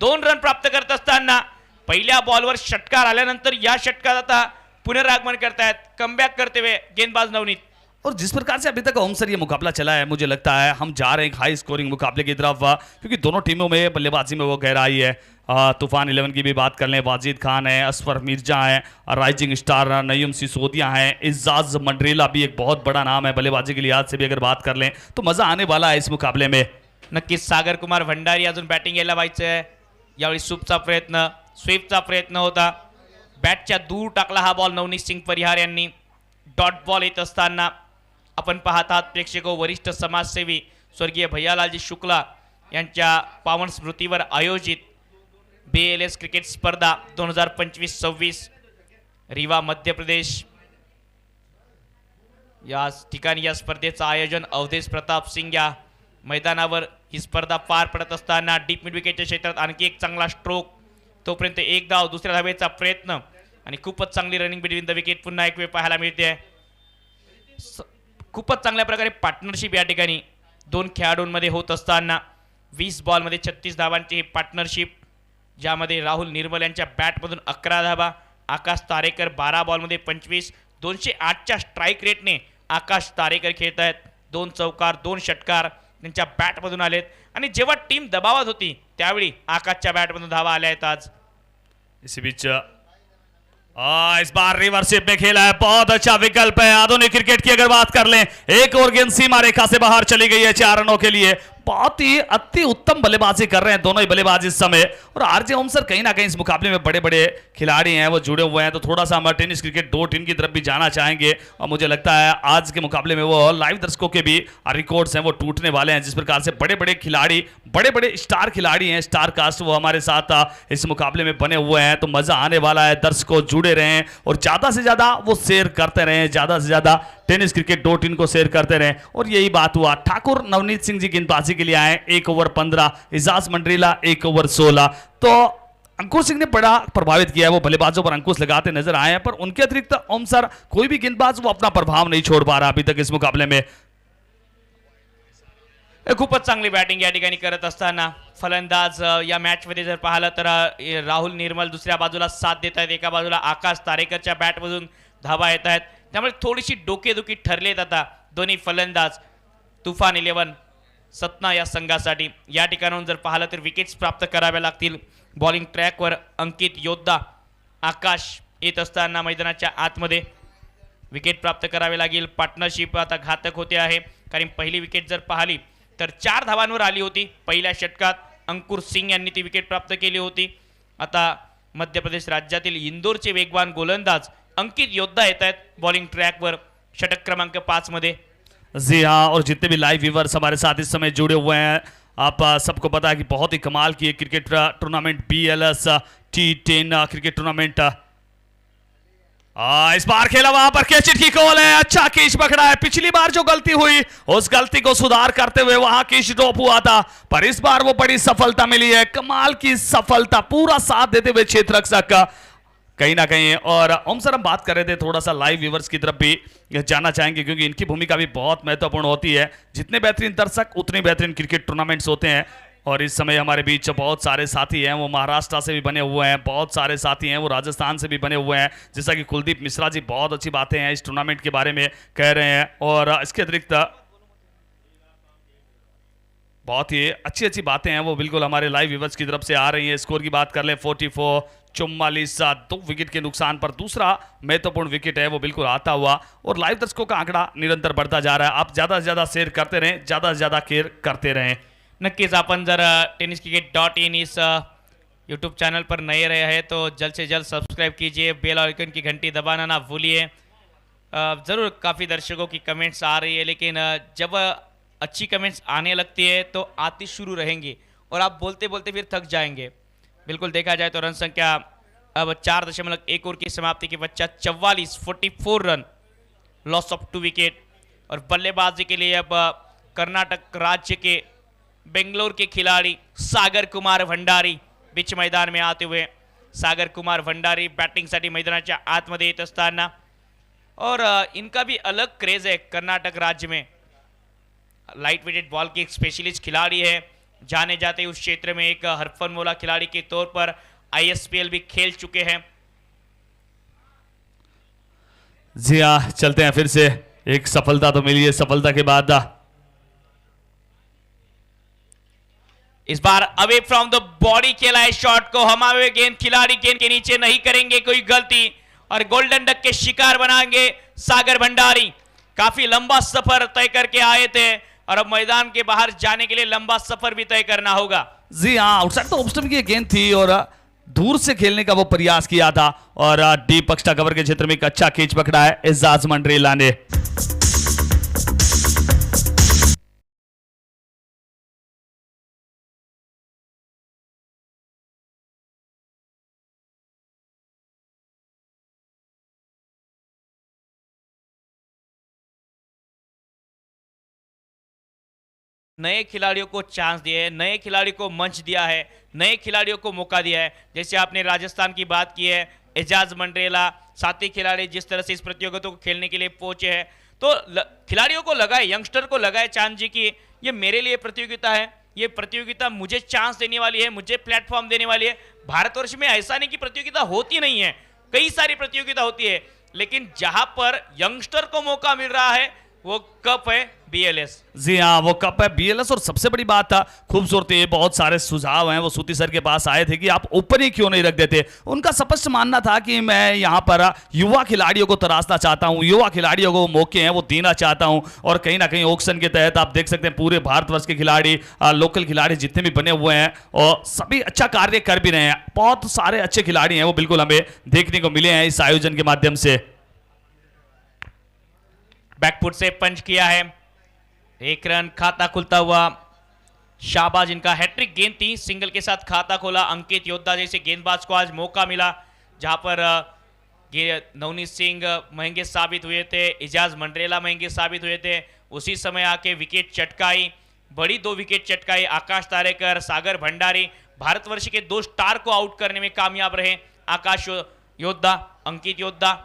2 run प्राप्त करत असताना पहिल्या बॉलवर षटकार आल्यानंतर या षटकात आता पुनरागमन करतायत, कमबॅक करते हुए गेंदबाज नवनीत। और जिस प्रकार से अभी तक ओम सर ये मुकाबला चला है, मुझे लगता है हम जा रहे हैं हाई स्कोरिंग मुकाबले की तरफ, क्योंकि दोनों टीमों में बल्लेबाजी में वो गहराई है। तूफान 11 की भी बात कर लें, वाजिद खान है, असफर मिर्जा है, राइजिंग स्टार नईम सिसोदिया है, इजाज मंडरेला भी एक बहुत बड़ा नाम है बल्लेबाजी के लिहाज से भी अगर बात कर लें तो मजा आने वाला है इस मुकाबले में। नक्कीच सागर कुमार भंडारी अजून बॅटिंग यायला व्हायचं। यावेळी स्वीपचा प्रयत्न, स्वीपचा प्रयत्न होता, बॅटच्या दूर टाकला हा बॉल नवनीत सिंग परिहार यांनी। डॉट बॉल येत असताना आपण पाहत आहात प्रेक्षको, वरिष्ठ समाजसेवी स्वर्गीय भैयालालजी शुक्ला यांच्या पावन स्मृतीवर आयोजित BLS क्रिकेट स्पर्धा 2025-26 रीवा मध्य प्रदेश या ठिकाणी या स्पर्धेचं आयोजन अवधेश प्रताप सिंग या मैदानावर ही स्पर्धा पार पडत असताना डीप मिड विकेटच्या क्षेत्रात आणखी एक चांगला स्ट्रोक, तोपर्यंत एक धाव, दुसऱ्या धावेचा प्रयत्न आणि खूपच चांगली रनिंग बिटवीन द विकेट पुन्हा एक वेळ पाहायला मिळते। खूपच चांगल्या प्रकारे पार्टनरशिप या ठिकाणी 2 खेळाडूंमध्ये होत असताना 20 बॉलमध्ये 36 धावांची ही पार्टनरशिप, ज्यामध्ये राहुल निर्मल यांच्या बॅटमधून 11 धावा, आकाश तारेकर 12 बॉलमध्ये 25, 208च्या स्ट्राईक रेटने आकाश तारेकर खेळत आहेत। 2 चौकार 2 षटकार त्यांच्या बॅटमधून आलेत आणि जेव्हा टीम दबावात होती त्यावेळी आकाशच्या बॅटमधून धावा आल्या आहेत। आज इसी बीच इस बार रिवर्सिप में खेला है, बहुत अच्छा विकल्प है। आधुनिक क्रिकेट की अगर बात कर लें, एक और गेंद सीमा रेखा से बाहर चली गई है 4 रनों के लिए। बहुत ही अति उत्तम बल्लेबाजी कर रहे हैं दोनों ही बल्लेबाज इस समय। और आरजे ओम सर कहीं ना कहीं इस मुकाबले में बड़े बड़े खिलाड़ी हैं, वो जुड़े हुए हैं, तो थोड़ा सा हम टेनिस क्रिकेट डॉट इन की तरफ भी जाना चाहेंगे। और मुझे लगता है आज के मुकाबले में वो लाइव दर्शकों के भी रिकॉर्ड्स हैं वो टूटने वाले हैं। जिस प्रकार से बड़े बड़े खिलाड़ी, बड़े बड़े स्टार खिलाड़ी हैं, स्टार कास्ट, वो हमारे साथ इस मुकाबले में बने हुए हैं, तो मजा आने वाला है। दर्शकों जुड़े रहें और ज्यादा से ज्यादा वो शेयर करते रहें, ज्यादा से ज्यादा टेनिस क्रिकेट डॉट इन को शेयर करते रहें। और यही बात हुआ, ठाकुर नवनीत सिंह जी गेंदबाजी के लिए आए, 1 ओवर 15, इजाज मंडरेला 1 ओवर 16। तो अंकुर सिंह ने बड़ा प्रभावित किया है, वो बल्लेबाजों पर अंकुश लगाते नजर आए हैं, पर उनके अतिरिक्त ओम सर कोई भी गेंदबाज वो अपना प्रभाव नहीं छोड़ पा रहा अभी तक इस मुकाबले में। खूपच चांगली बॅटिंग या ठिकाणी करत असताना फलंदाज या मॅचमध्ये जर पाहिलं तर राहुल निर्मल दुसऱ्या बाजूला साथ देत आहेत, एका बाजूला आकाश तारेकरच्या बॅटमधून धावा येत आहेत, त्यामुळे थोडीशी डोकेदुखी ठरलेत आता दोन्ही फलंदाज। तुफान 11 सतना या संघासाठी या ठिकाणाहून जर पाहिलं तर विकेट्स प्राप्त कराव्या लागतील। बॉलिंग ट्रॅकवर अंकित योद्धा, आकाश येत असताना मैदानाच्या आतमध्ये विकेट प्राप्त करावे लागेल। पार्टनरशिप आता घातक होते आहे, कारण पहिली विकेट जर पाहिली तर 4 धावांवर आली होती पहिल्या षटकात, अंकुर सिंग यांनी ती विकेट प्राप्त केली होती। आता मध्य प्रदेश राज्यातील इंदोरचे वेगवान गोलंदाज अंकित योद्धा येत आहेत बॉलिंग ट्रॅकवर षटक क्रमांक 5 मध्ये। जी हाँ, और जितने भी लाइव व्यूवर्स हमारे साथ इस समय जुड़े हुए हैं, आप सबको पता है कि बहुत ही कमाल की cricket tournament BLS T10 cricket tournament इस बार खेला, वहां पर कैच की कॉल है, अच्छा कैच पकड़ा है। पिछली बार जो गलती हुई उस गलती को सुधार करते हुए वहां कैच ड्रॉप हुआ था, पर इस बार वो बड़ी सफलता मिली है, कमाल की सफलता, पूरा साथ देते हुए क्षेत्ररक्षक का कहीं ना कहीं। और ओम सर हम बात कर रहे थे, थोड़ा सा लाइव व्यूवर्स की तरफ भी जाना चाहेंगे, क्योंकि इनकी भूमिका भी बहुत महत्वपूर्ण होती है। जितने बेहतरीन दर्शक उतने बेहतरीन क्रिकेट टूर्नामेंट्स होते हैं। और इस समय हमारे बीच बहुत सारे साथी हैं, वो महाराष्ट्र से भी बने हुए हैं, बहुत सारे साथी हैं वो राजस्थान से भी बने हुए हैं, जैसा कि कुलदीप मिश्रा जी बहुत अच्छी बातें हैं इस टूर्नामेंट के बारे में कह रहे हैं। और इसके अतिरिक्त बहुत ही अच्छी अच्छी बातें हैं वो बिल्कुल हमारे लाइव व्यूवर्स की तरफ से आ रही हैं। स्कोर की बात कर ले 44 44 2 विकेट के नुकसान पर दूसरा महत्वपूर्ण विकेट है वो बिल्कुल आता हुआ, और लाइव दर्शकों का आंकड़ा निरंतर बढ़ता जा रहा है। आप ज्यादा से ज्यादा शेयर करते रहें, ज्यादा से ज्यादा केयर करते रहें। नक्कीच आपण जर tenniscricket.in इस यूट्यूब चैनल पर नए रहे हैं तो जल्द से जल्द सब्सक्राइब कीजिए, बेल आइकन की घंटी दबाना ना भूलिए। ज़रूर काफ़ी दर्शकों की कमेंट्स आ रही है, लेकिन जब अच्छी कमेंट्स आने लगती है तो आती शुरू रहेंगी और आप बोलते बोलते फिर थक जाएंगे। बिल्कुल देखा जाए तो रन संख्या अब 4.1 ओवर की समाप्ति के पश्चात 44 रन, लॉस ऑफ 2 विकेट। और बल्लेबाजी के लिए अब कर्नाटक राज्य के बेंगलोर के खिलाड़ी सागर कुमार भंडारी बीच मैदान में आते हुए। सागर कुमार भंडारी बॅटिंगसाठी मैदानाच्या आतमध्ये येत असताना, और इनका भी अलग क्रेज है कर्नाटक राज्य में। लाइट वेटेड बॉल के एक स्पेशलिस्ट खिलाड़ी है, जाने जाते उस क्षेत्र में एक हरफनमौला खिलाड़ी के तौर पर ISPL भी खेल चुके हैं। जी हाँ, चलते हैं फिर से। एक सफलता तो मिली है, सफलता के बाद इस बार अवे फ्रॉम द बॉडी खेला है शॉट को, हमारे गेंद खिलाड़ी गेंद के नीचे नहीं करेंगे कोई गलती और गोल्डन डक के शिकार बनाएंगे सागर भंडारी। काफी लंबा सफर तय करके आए थे और अब मैदान के बाहर जाने के लिए लंबा सफर भी तय करना होगा। जी हाँ, आउटसाइड तो ऑफ स्टंप की गेंद थी और दूर से खेलने का वो प्रयास किया था और डीप एक्स्ट्रा कवर के क्षेत्र में एक अच्छा कैच पकड़ा है एजाज मंडरेला ने। नए खिलाड़ियों को चांस दिया है, नए खिलाड़ी को मंच दिया है, नए खिलाड़ियों को मौका दिया है। जैसे आपने राजस्थान की बात की है, एजाज मंडरेला, साथी खिलाड़ी जिस तरह से इस प्रतियोगिता को खेलने के लिए पहुंचे हैं, तो खिलाड़ियों को लगा है, यंगस्टर को लगा है चांद जी की ये मेरे लिए प्रतियोगिता है, ये प्रतियोगिता मुझे चांस देने वाली है, मुझे प्लेटफॉर्म देने वाली है। भारतवर्ष में ऐसा नहीं कि प्रतियोगिता होती नहीं है, कई सारी प्रतियोगिता होती है, लेकिन जहां पर यंगस्टर को मौका मिल रहा है वो कप है BLS। जी हाँ, वो कप है BLS। और सबसे बड़ी बात था, खूबसूरती, बहुत सारे सुझाव हैं वो सूती सर के पास आए थे कि आप ऊपर ही क्यों नहीं रख देते। उनका स्पष्ट मानना था कि मैं यहाँ पर युवा खिलाड़ियों को तराशना चाहता हूँ, युवा खिलाड़ियों को मौके हैं वो देना चाहता हूँ, और कहीं ना कहीं ऑक्शन के तहत आप देख सकते हैं पूरे भारतवर्ष के खिलाड़ी, लोकल खिलाड़ी जितने भी बने हुए हैं और सभी अच्छा कार्य कर भी रहे हैं। बहुत सारे अच्छे खिलाड़ी हैं वो बिल्कुल हमें देखने को मिले हैं इस आयोजन के माध्यम से। बैकफुट से पंच किया है, 1 रन, खाता खुलता हुआ शाहबाज, इनका हैट्रिक गेंद थी, सिंगल के साथ खाता खोला। अंकित योद्धा जैसे गेंदबाज को आज मौका मिला, जहां पर नवनीत सिंह महंगे साबित हुए थे, एजाज मंडरेला महंगे साबित हुए थे। उसी समय आके विकेट चटकाई, बड़ी 2 विकेट चटकाई आकाश तारेकर, सागर भंडारी। भारतवर्ष के 2 स्टार को आउट करने में कामयाब रहे आकाश योद्धा, अंकित योद्धा।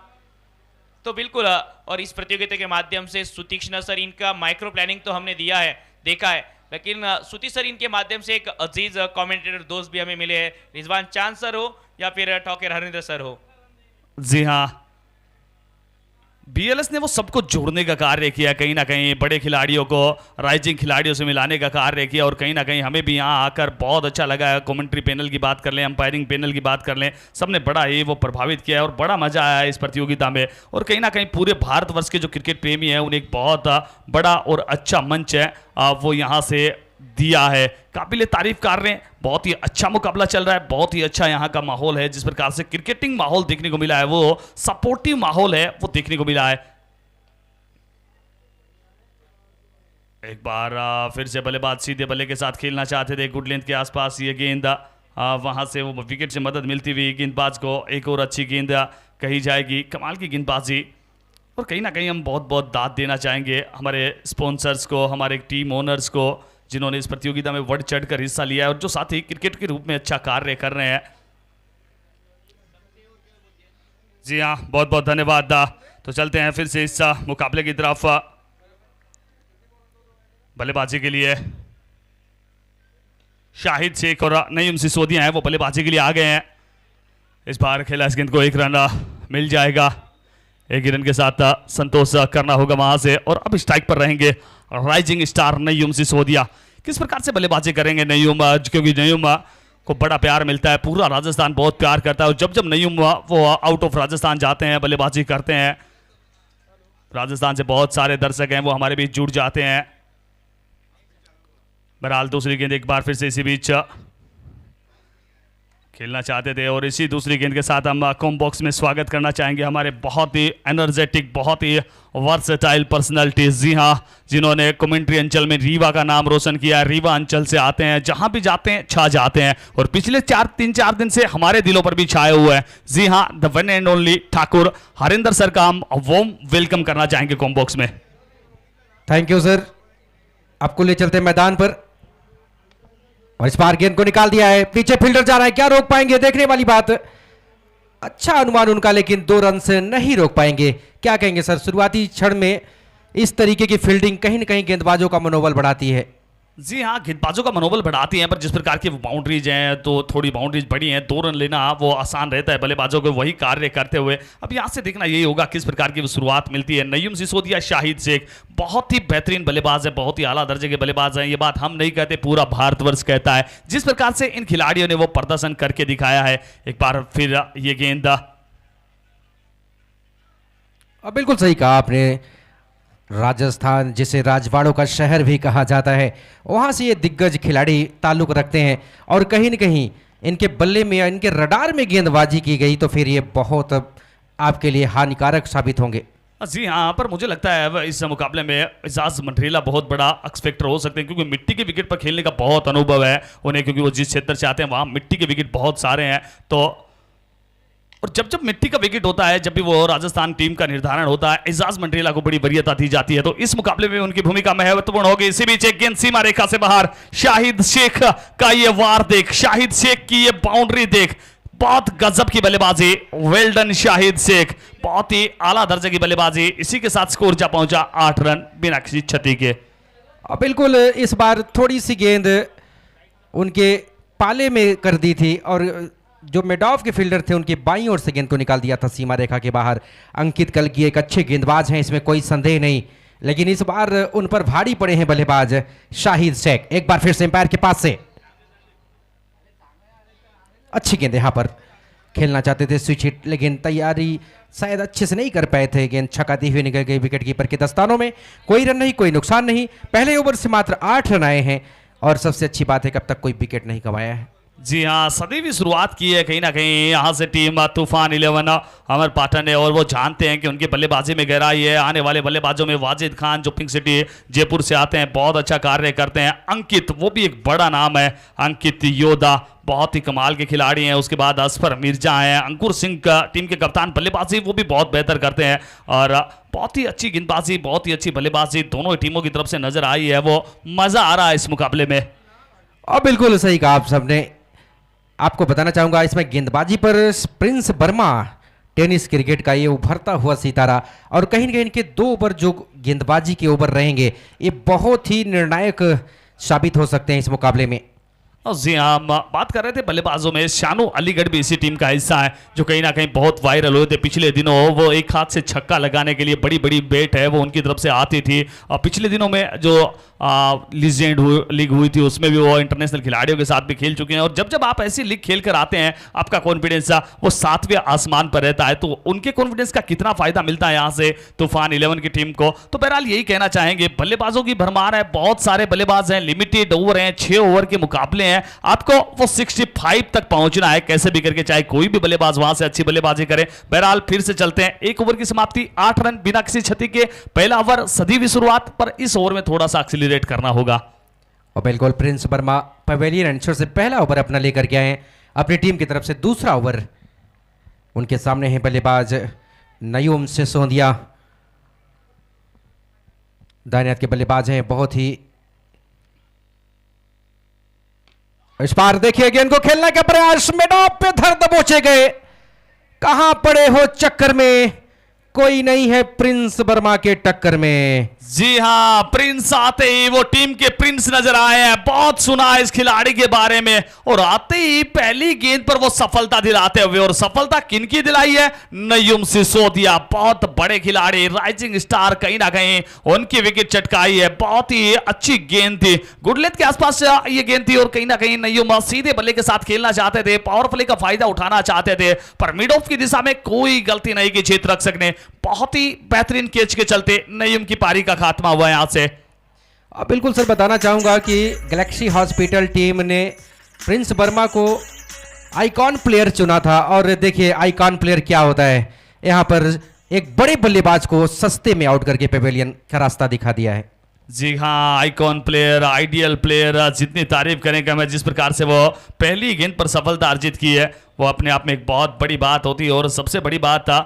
तो बिल्कुल, और इस प्रतियोगिता के माध्यम से सुतीक्ष्ण सर, इनका माइक्रो प्लानिंग तो हमने दिया है, देखा है, लेकिन सुती सर इनके माध्यम से एक अजीज कमेंटेटर दोस्त भी हमें मिले हैं, रिजवान चांद सर हो या फिर ठौकर हरिंद्र सर हो। जी हाँ, BLS ने वो सबको जोड़ने का कार्य किया, कहीं ना कहीं बड़े खिलाड़ियों को राइजिंग खिलाड़ियों से मिलाने का कार्य किया, और कहीं ना कहीं हमें भी यहाँ आकर बहुत अच्छा लगा है। कमेंट्री पैनल की बात कर लें, अंपायरिंग पैनल की बात कर लें, सबने बड़ा ही वो प्रभावित किया है और बड़ा मजा आया है इस प्रतियोगिता में। और कहीं ना कहीं पूरे भारतवर्ष के जो क्रिकेट प्रेमी हैं उन्हें एक बहुत बड़ा और अच्छा मंच है वो यहाँ से दिया है। काबिल तारीफ कर रहे हैं, बहुत ही अच्छा मुकाबला चल रहा है, बहुत ही अच्छा यहाँ का माहौल है। जिस प्रकार से क्रिकेटिंग माहौल देखने को मिला है वो सपोर्टिव माहौल है वो देखने को मिला है। एक बार फिर से बल्लेबाज सीधे बल्ले के साथ खेलना चाहते थे, गुड लेंथ के आसपास ये गेंद, वहां से वो विकेट से मदद मिलती हुई गेंदबाज को एक और अच्छी गेंद कही जाएगी। कमाल की गेंदबाजी, और कहीं ना कहीं हम बहुत बहुत दाद देना चाहेंगे हमारे स्पॉन्सर्स को, हमारे टीम ओनर्स को, जिन्होंने इस प्रतियोगिता में बढ़ चढ़कर हिस्सा लिया है और जो साथ ही क्रिकेट के रूप में अच्छा कार्य कर रहे हैं। जी हाँ, बहुत बहुत धन्यवाद। तो चलते हैं फिर से इस मुकाबले की तरफ। बल्लेबाजी के लिए शाहिद शेख और नईम सिसोदिया हैं वो बल्लेबाजी के लिए आ गए हैं। इस बार खेला इस गेंद को 1 रन मिल जाएगा, 1 रन के साथ संतोष करना होगा वहां से। और अब स्ट्राइक पर रहेंगे राइजिंग स्टार नईम सिसोदिया। किस प्रकार से बल्लेबाजी करेंगे नयूम, क्योंकि नयूम को बड़ा प्यार मिलता है, पूरा राजस्थान बहुत प्यार करता है और जब जब नयूम वो आउट ऑफ राजस्थान जाते हैं, बल्लेबाजी करते हैं, राजस्थान से बहुत सारे दर्शक हैं वो हमारे बीच जुड़ जाते हैं। बहरहाल दूसरी गेंद एक बार फिर से इसी बीच खेलना चाहते थे और इसी दूसरी गेंद के साथ हम कॉम बॉक्स में स्वागत करना चाहेंगे हमारे बहुत ही एनर्जेटिक, बहुत ही वर्सेटाइल पर्सनालिटी, जी हाँ, जिन्होंने कमेंट्री अंचल में रीवा का नाम रोशन किया है। रीवा अंचल से आते हैं, जहां भी जाते हैं छा जाते हैं और पिछले 3-4 दिन से हमारे दिलों पर भी छाए हुए हैं। जी हाँ, the one and only Thakur Harinder sir का हम वॉर्म वेलकम करना चाहेंगे कॉम बॉक्स में। Thank you sir. आपको ले चलते हैं मैदान पर और इस बार गेंद को निकाल दिया है, पीछे फील्डर जा रहा है, क्या रोक पाएंगे, देखने वाली बात। अच्छा अनुमान उनका, लेकिन 2 रन से नहीं रोक पाएंगे। क्या कहेंगे सर, शुरुआती क्षण में इस तरीके की फील्डिंग कहीं ना कहीं गेंदबाजों का मनोबल बढ़ाती है? जी हाँ, गेंदबाजों का मनोबल बढ़ाती हैं, पर जिस प्रकार की बाउंड्रीज हैं तो थोड़ी बाउंड्रीज बड़ी हैं, 2 रन लेना वो आसान रहता है बल्लेबाजों को, वही कार्य करते हुए अब यहाँ से देखना यही होगा किस प्रकार की वो शुरुआत मिलती है। नईम सिसोदिया, शाहिद शेख बहुत ही बेहतरीन बल्लेबाज है, बहुत ही आला दर्जे के बल्लेबाज हैं, ये बात हम नहीं कहते, पूरा भारतवर्ष कहता है। जिस प्रकार से इन खिलाड़ियों ने वो प्रदर्शन करके दिखाया है, एक बार फिर ये गेंद बिल्कुल सही कहा आपने। राजस्थान, जिसे राजवाड़ों का शहर भी कहा जाता है, वहाँ से ये दिग्गज खिलाड़ी ताल्लुक रखते हैं और कहीं न कहीं इनके बल्ले में या इनके रडार में गेंदबाजी की गई तो फिर ये बहुत आपके लिए हानिकारक साबित होंगे। जी हाँ, पर मुझे लगता है इस मुकाबले में एजाज मंडरेला बहुत बड़ा एक्स फैक्टर हो सकते हैं, क्योंकि मिट्टी के विकेट पर खेलने का बहुत अनुभव है उन्हें, क्योंकि वो जिस क्षेत्र से आते हैं वहाँ मिट्टी के विकेट बहुत सारे हैं। तो और जब जब मिट्टी का विकेट होता है, जब भी वो राजस्थान टीम का निर्धारण होता है, एजाज मंडरेला को बड़ी वरीयता दी जाती है, तो इस मुकाबले में उनकी भूमिका महत्वपूर्ण होगी। इसी बीच एक गेंद सीमा रेखा से बाहर, शाहिद शेख का ये वार देख, शाहिद शेख की ये बाउंड्री देख, बहुत गजब की बल्लेबाजी, वेल डन शाहिद शेख, बहुत ही आला दर्जे की बल्लेबाजी। इसी के साथ स्कोर जा पहुंचा 8 रन बिना किसी क्षति के। बिल्कुल इस बार थोड़ी सी गेंद उनके पाले में कर दी थी और जो मेडॉफ के फील्डर थे उनकी बाईं ओर से गेंद को निकाल दिया था सीमा रेखा के बाहर। अंकित कल्की एक अच्छे गेंदबाज हैं, इसमें कोई संदेह नहीं, लेकिन इस बार उन पर भारी पड़े हैं बल्लेबाज शाहिद शेख। एक बार फिर से एम्पायर के पास से अच्छी गेंद यहां पर खेलना चाहते थे स्विच हिट, लेकिन तैयारी शायद अच्छे से नहीं कर पाए थे। गेंद छकाती हुई निकल गई विकेट कीपर के दस्तानों में। कोई रन नहीं, कोई नुकसान नहीं, पहले ओवर से मात्र 8 रन आए हैं और सबसे अच्छी बात है कि अब तक कोई विकेट नहीं गंवाया है। जी हाँ, सदैव शुरुआत की है कहीं ना कहीं यहाँ से टीम तूफान 11 अमर पाटन ने, और वो जानते हैं कि उनकी बल्लेबाजी में गहराई है। आने वाले बल्लेबाजों में वाजिद खान जो पिंक सिटी जयपुर से आते हैं, बहुत अच्छा कार्य करते हैं। अंकित, वो भी एक बड़ा नाम है, अंकित योदा बहुत ही कमाल के खिलाड़ी हैं। उसके बाद असफर मिर्जा हैं, अंकुर सिंह का टीम के कप्तान, बल्लेबाजी वो भी बहुत बेहतर करते हैं और बहुत ही अच्छी गेंदबाजी, बहुत ही अच्छी बल्लेबाजी दोनों टीमों की तरफ से नजर आई है। वो मजा आ रहा है इस मुकाबले में। और बिल्कुल सही कहा आप सबने। आपको बताना चाहूंगा इसमें गेंदबाजी पर प्रिंस वर्मा, टेनिस क्रिकेट का ये उभरता हुआ सितारा, और कहीं न कहीं इनके 2 ओवर जो गेंदबाजी के ओवर रहेंगे ये बहुत ही निर्णायक साबित हो सकते हैं इस मुकाबले में। जी हाँ, हम बात कर रहे थे बल्लेबाजों में, शानू अलीगढ़ भी इसी टीम का हिस्सा है, जो कहीं ना कहीं बहुत वायरल हुए थे पिछले दिनों। वो एक हाथ से छक्का लगाने के लिए बड़ी बड़ी बैट है वो उनकी तरफ से आती थी। और पिछले दिनों में जो लीजेंड लीग हुई थी उसमें भी वो इंटरनेशनल खिलाड़ियों के साथ भी खेल चुके हैं। और जब जब आप ऐसी लीग खेल कर आते हैं, आपका कॉन्फिडेंस वो 7वें आसमान पर रहता है, तो उनके कॉन्फिडेंस का कितना फायदा मिलता है यहाँ से तूफान 11 की टीम को। तो बहरहाल यही कहना चाहेंगे, बल्लेबाजों की भरमार है, बहुत सारे बल्लेबाज हैं, लिमिटेड ओवर हैं, 6 ओवर के मुकाबले हैं। आपको वो 65 तक पहुंचना है कैसे भी करके, चाहे कोई भी बल्लेबाज वहां से अच्छी बल्लेबाजी करे। बहरहाल फिर से चलते हैं, 1 ओवर की समाप्ति, 8 रन बिना किसी क्षति के। पहला ओवर सदी शुरुआत, पर इस ओवर में थोड़ा सा एक्सीलरेट करना होगा। और बिल्कुल प्रिंस वर्मा पवेलियन एंसर से पहला ओवर अपना लेकर के आए अपनी टीम की तरफ से। दूसरा ओवर उनके सामने है बल्लेबाज नयूम सिसोदिया, दाहिने हाथ के बल्लेबाज हैं, बहुत ही। इस बार देखिए गेंद को खेलने का प्रयास, मिडॉप पे धर दबोचे गए, कहां पड़े हो चक्कर में, कोई नहीं है प्रिंस वर्मा के टक्कर में। जी हाँ, प्रिंस आते ही वो टीम के प्रिंस नजर आए हैं। बहुत सुना है इस खिलाड़ी के बारे में, और आते ही पहली गेंद पर वो सफलता दिलाते हुए, और सफलता किनकी दिलाई है? नयूम सिसोदिया। बहुत बड़े खिलाड़ी, राइजिंग स्टार, कहीं ना कहीं उनकी विकेट चटकाई है। बहुत ही अच्छी गेंद थी, गुडलेथ के आसपास ये गेंद थी, और कहीं ना कहीं नयूम सीधे बल्ले के साथ खेलना चाहते थे, पावर प्ले का फायदा उठाना चाहते थे, पर मिड ऑफ की दिशा में कोई गलती नहीं की चेत रक्षक ने। बहुत ही बेहतरीन कैच के चलते नयूम की पारी का खात्मा हुआ यहां से। बिल्कुल सर, बताना चाहूंगा कि गैलेक्सी हॉस्पिटल टीम ने प्रिंस वर्मा को आइकॉन प्लेयर चुना था, और देखिए आइकॉन प्लेयर क्या होता है। यहां पर एक बड़े बल्लेबाज को सस्ते में आउट करके पेवेलियन का रास्ता दिखा दिया है। जी हाँ, आइकॉन प्लेयर, आइडियल प्लेयर, जितनी तारीफ करेंगे मैं, जिस प्रकार से वो पहली गेंद पर सफलता अर्जित की है, वो अपने आप में एक बहुत बड़ी बात होती है। और सबसे बड़ी बात था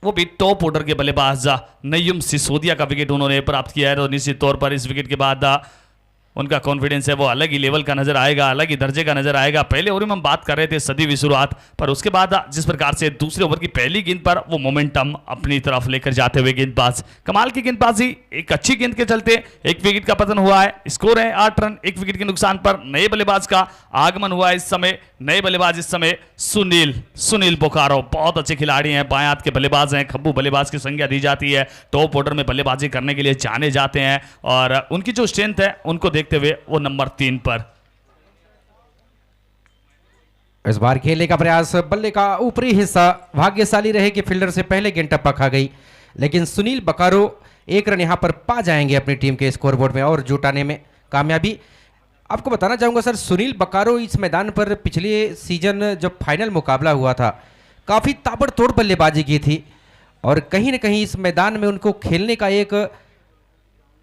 वो भी टॉप ऑर्डर के बल्लेबाज नयूम सिसोदिया का विकेट उन्होंने प्राप्त किया है। तो निश्चित तौर पर इस विकेट के बाद उनका कॉन्फिडेंस है वो अलग ही लेवल का नजर आएगा, अलग ही दर्जे का नजर आएगा। पहले ओवर में हम बात कर रहे थे सदी की शुरुआत, पर उसके बाद जिस प्रकार से दूसरे ओवर की पहली गेंद पर वो मोमेंटम अपनी तरफ लेकर जाते हुए गेंदबाज, कमाल की गेंदबाजी, एक अच्छी गेंद के चलते एक विकेट का पतन हुआ है। स्कोर है 8 रन, एक विकेट के नुकसान पर नए बल्लेबाज का आगमन हुआ है। इस समय नए बल्लेबाज, इस समय सुनील बोकारो, बहुत अच्छे खिलाड़ी हैं, बाएं हाथ के बल्लेबाज हैं, खब्बू बल्लेबाज की संज्ञा दी जाती है, टॉप ऑर्डर में बल्लेबाजी करने के लिए जाने जाते हैं, और उनकी जो स्ट्रेंथ है उनको देखते हुए वो नंबर 3 पर। इस बार खेलने का प्रयास, बल्ले का ऊपरी हिस्सा भाग्यशाली रहे कि फील्डर से पहले गेंद टप्पा खा गई, लेकिन सुनील बकारो 1 रन यहां पर पा जाएंगे अपनी टीम के स्कोरबोर्ड में और जुटाने में कामयाबी। आपको बताना चाहूंगा सर, सुनील बकारो इस मैदान पर पिछले सीजन जब फाइनल मुकाबला हुआ था काफ़ी ताबड़तोड़ बल्लेबाजी की थी, और कहीं ना कहीं इस मैदान में उनको खेलने का एक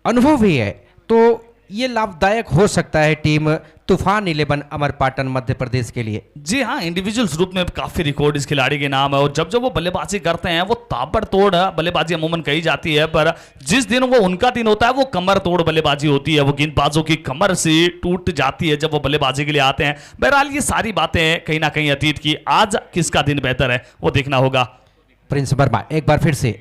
अनुभव भी है, तो ये लाभदायक हो सकता है टीम तूफान 11 अमरपाटन मध्य प्रदेश के लिए। जी हाँ, इंडिविजुअल्स रूप में काफी रिकॉर्ड इस खिलाड़ी के नाम है, और जब वो बल्लेबाजी करते हैं वो ताबड़तोड़ बल्लेबाजी अमूमन कही जाती है, पर जिस दिन वो उनका दिन होता है वो कमर तोड़ बल्लेबाजी होती है। वो गेंदबाजों की कमर से टूट जाती है जब वो बल्लेबाजी के लिए आते हैं। बहरहाल ये सारी बातें कहीं ना कहीं अतीत की, आज किसका दिन बेहतर है वो देखना होगा। प्रिंस वर्मा एक बार फिर से,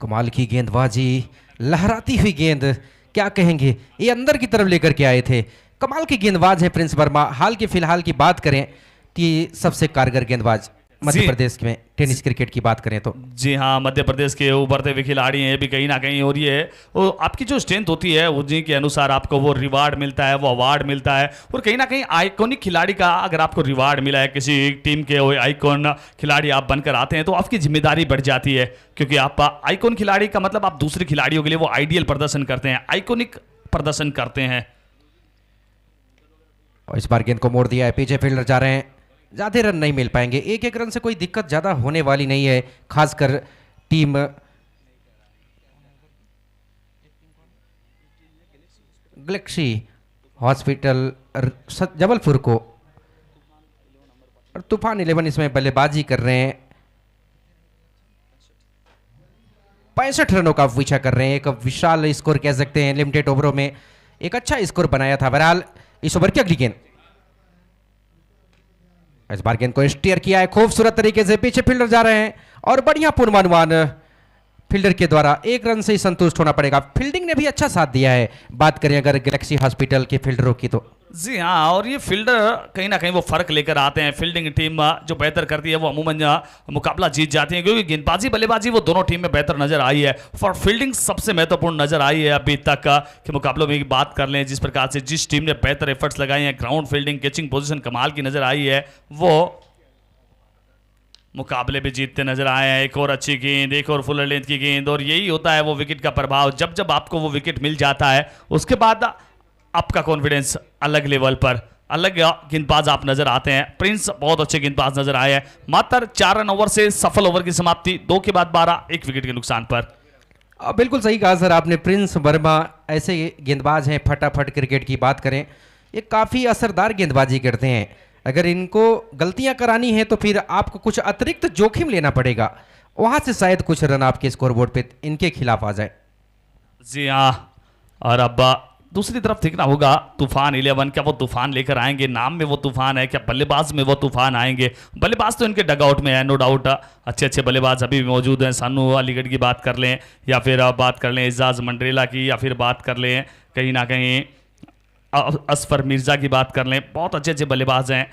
कमाल की गेंदबाजी, लहराती हुई गेंद, क्या कहेंगे, ये अंदर की तरफ लेकर के आए थे। कमाल की गेंदबाज है प्रिंस वर्मा। हाल के फिलहाल की बात करें तो ये सबसे कारगर गेंदबाज मध्य प्रदेश में टेनिस क्रिकेट की बात करें तो। जी हाँ, मध्य प्रदेश के उभरते हुए खिलाड़ी हैं भी कहीं ना कहीं, और ये वो आपकी जो स्ट्रेंथ होती है उसी के अनुसार आपको वो रिवार्ड मिलता है, वो अवार्ड मिलता है। और कहीं ना कहीं आइकॉनिक खिलाड़ी का अगर आपको रिवार्ड मिला है, किसी टीम के आइकॉन खिलाड़ी आप बनकर आते हैं, तो आपकी जिम्मेदारी बढ़ जाती है, क्योंकि आप आइकॉन खिलाड़ी का मतलब आप दूसरे खिलाड़ियों के लिए वो आइडियल प्रदर्शन करते हैं, आइकॉनिक प्रदर्शन करते हैं। और इस बार गेंद को मोड़ दिया है, पीछे फील्डर जा रहे हैं, ज़्यादा रन नहीं मिल पाएंगे। 1-1 रन से कोई दिक्कत ज़्यादा होने वाली नहीं है, खासकर टीम गैलेक्सी हॉस्पिटल जबलपुर को। और तूफान 11 इसमें बल्लेबाजी कर रहे हैं, 65 रनों का पीछा कर रहे हैं, एक विशाल स्कोर कह सकते हैं। लिमिटेड ओवरों में एक अच्छा स्कोर बनाया था। बहरहाल इस ओवर की अगली गेंद, इस बार गेंद को स्टीयर किया है खूबसूरत तरीके से, पीछे फील्डर जा रहे हैं, और बढ़िया पूर्वानुमान फील्डर के द्वारा। 1 रन से ही संतुष्ट होना पड़ेगा। फील्डिंग ने भी अच्छा साथ दिया है, बात करें अगर गैलेक्सी हॉस्पिटल के फील्डरों की तो। जी हाँ, और ये फील्डर कहीं ना कहीं वो फर्क लेकर आते हैं। फील्डिंग टीम जो बेहतर करती है वो अमूमन मुकाबला जीत जाती है, क्योंकि गेंदबाजी बल्लेबाजी वो दोनों टीम में बेहतर नजर आई है, और फील्डिंग सबसे महत्वपूर्ण नजर आई है अभी तक के मुकाबलों में। बात कर लें जिस प्रकार से जिस टीम ने बेहतर एफर्ट्स लगाए हैं, ग्राउंड फील्डिंग, कैचिंग पोजीशन कमाल की नजर आई है, वो मुकाबले भी जीतते नजर आए हैं। एक और अच्छी गेंद, एक और फुल लेंथ की गेंद, और यही होता है वो विकेट का प्रभाव। जब जब आपको वो विकेट मिल जाता है उसके बाद आपका कॉन्फिडेंस अलग लेवल पर, अलग गेंदबाज आप नजर आते हैं। प्रिंस बहुत अच्छे गेंदबाज नजर आए हैं। मात्र 4 रन ओवर से सफल ओवर की समाप्ति, 2 के बाद 12, 1 विकेट के नुकसान पर। बिल्कुल सही कहा सर आपने। प्रिंस वर्मा ऐसे गेंदबाज हैं, फटाफट क्रिकेट की बात करें, ये काफ़ी असरदार गेंदबाजी करते हैं। अगर इनको गलतियां करानी है तो फिर आपको कुछ अतिरिक्त जोखिम लेना पड़ेगा, वहां से शायद कुछ रन आपके स्कोरबोर्ड पे इनके खिलाफ आ जाए। जी हाँ, और अब दूसरी तरफ देखना होगा तूफान 11, क्या वो तूफान लेकर आएंगे? नाम में वो तूफान है, क्या बल्लेबाज में वो तूफान आएंगे? बल्लेबाज तो इनके डगआउट में है, नो डाउट। अच्छे अच्छे बल्लेबाज अभी भी मौजूद हैं। सानू अलीगढ़ की बात कर लें, या फिर बात कर लें एजाज मंडरेला की, या फिर बात कर लें कहीं ना कहीं असफर मिर्जा की बात कर लें। बहुत अच्छे अच्छे बल्लेबाज हैं,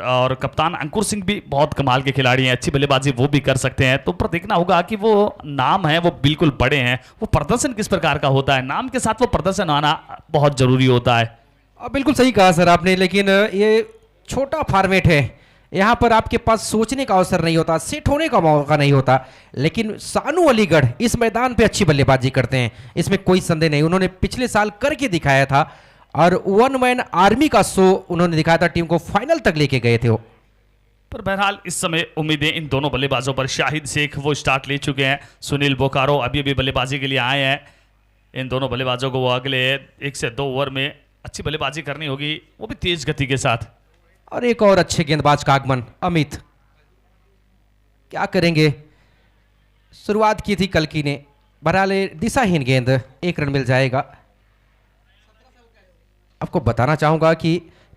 और कप्तान अंकुर सिंह भी बहुत कमाल के खिलाड़ी हैं, अच्छी बल्लेबाजी वो भी कर सकते हैं। तो पर देखना होगा कि वो नाम है वो बिल्कुल बड़े हैं, वो प्रदर्शन किस प्रकार का होता है, नाम के साथ वो प्रदर्शन आना बहुत जरूरी होता है। बिल्कुल सही कहा सर आपने, लेकिन ये छोटा फॉर्मेट है, यहाँ पर आपके पास सोचने का अवसर नहीं होता, सेट होने का मौका नहीं होता। लेकिन सानू अलीगढ़ इस मैदान पे अच्छी बल्लेबाजी करते हैं, इसमें कोई संदेह नहीं। उन्होंने पिछले साल करके दिखाया था, और वन मैन आर्मी का शो उन्होंने दिखाया था, टीम को फाइनल तक लेके गए थे वो। पर बहरहाल इस समय उम्मीदें इन दोनों बल्लेबाजों पर। शाहिद शेख वो स्टार्ट ले चुके हैं, सुनील बोकारो अभी अभी बल्लेबाजी के लिए आए हैं। इन दोनों बल्लेबाजों को वो अगले 1 से 2 ओवर में अच्छी बल्लेबाजी करनी होगी, वो भी तेज गति के साथ। और एक और अच्छे गेंदबाज का आगमन, अमित। क्या करेंगे, शुरुआत की थी कल्की ने, बहरहाल दिशाहीन गेंद, 1 रन मिल जाएगा। आपको बताना चाहूंगा कि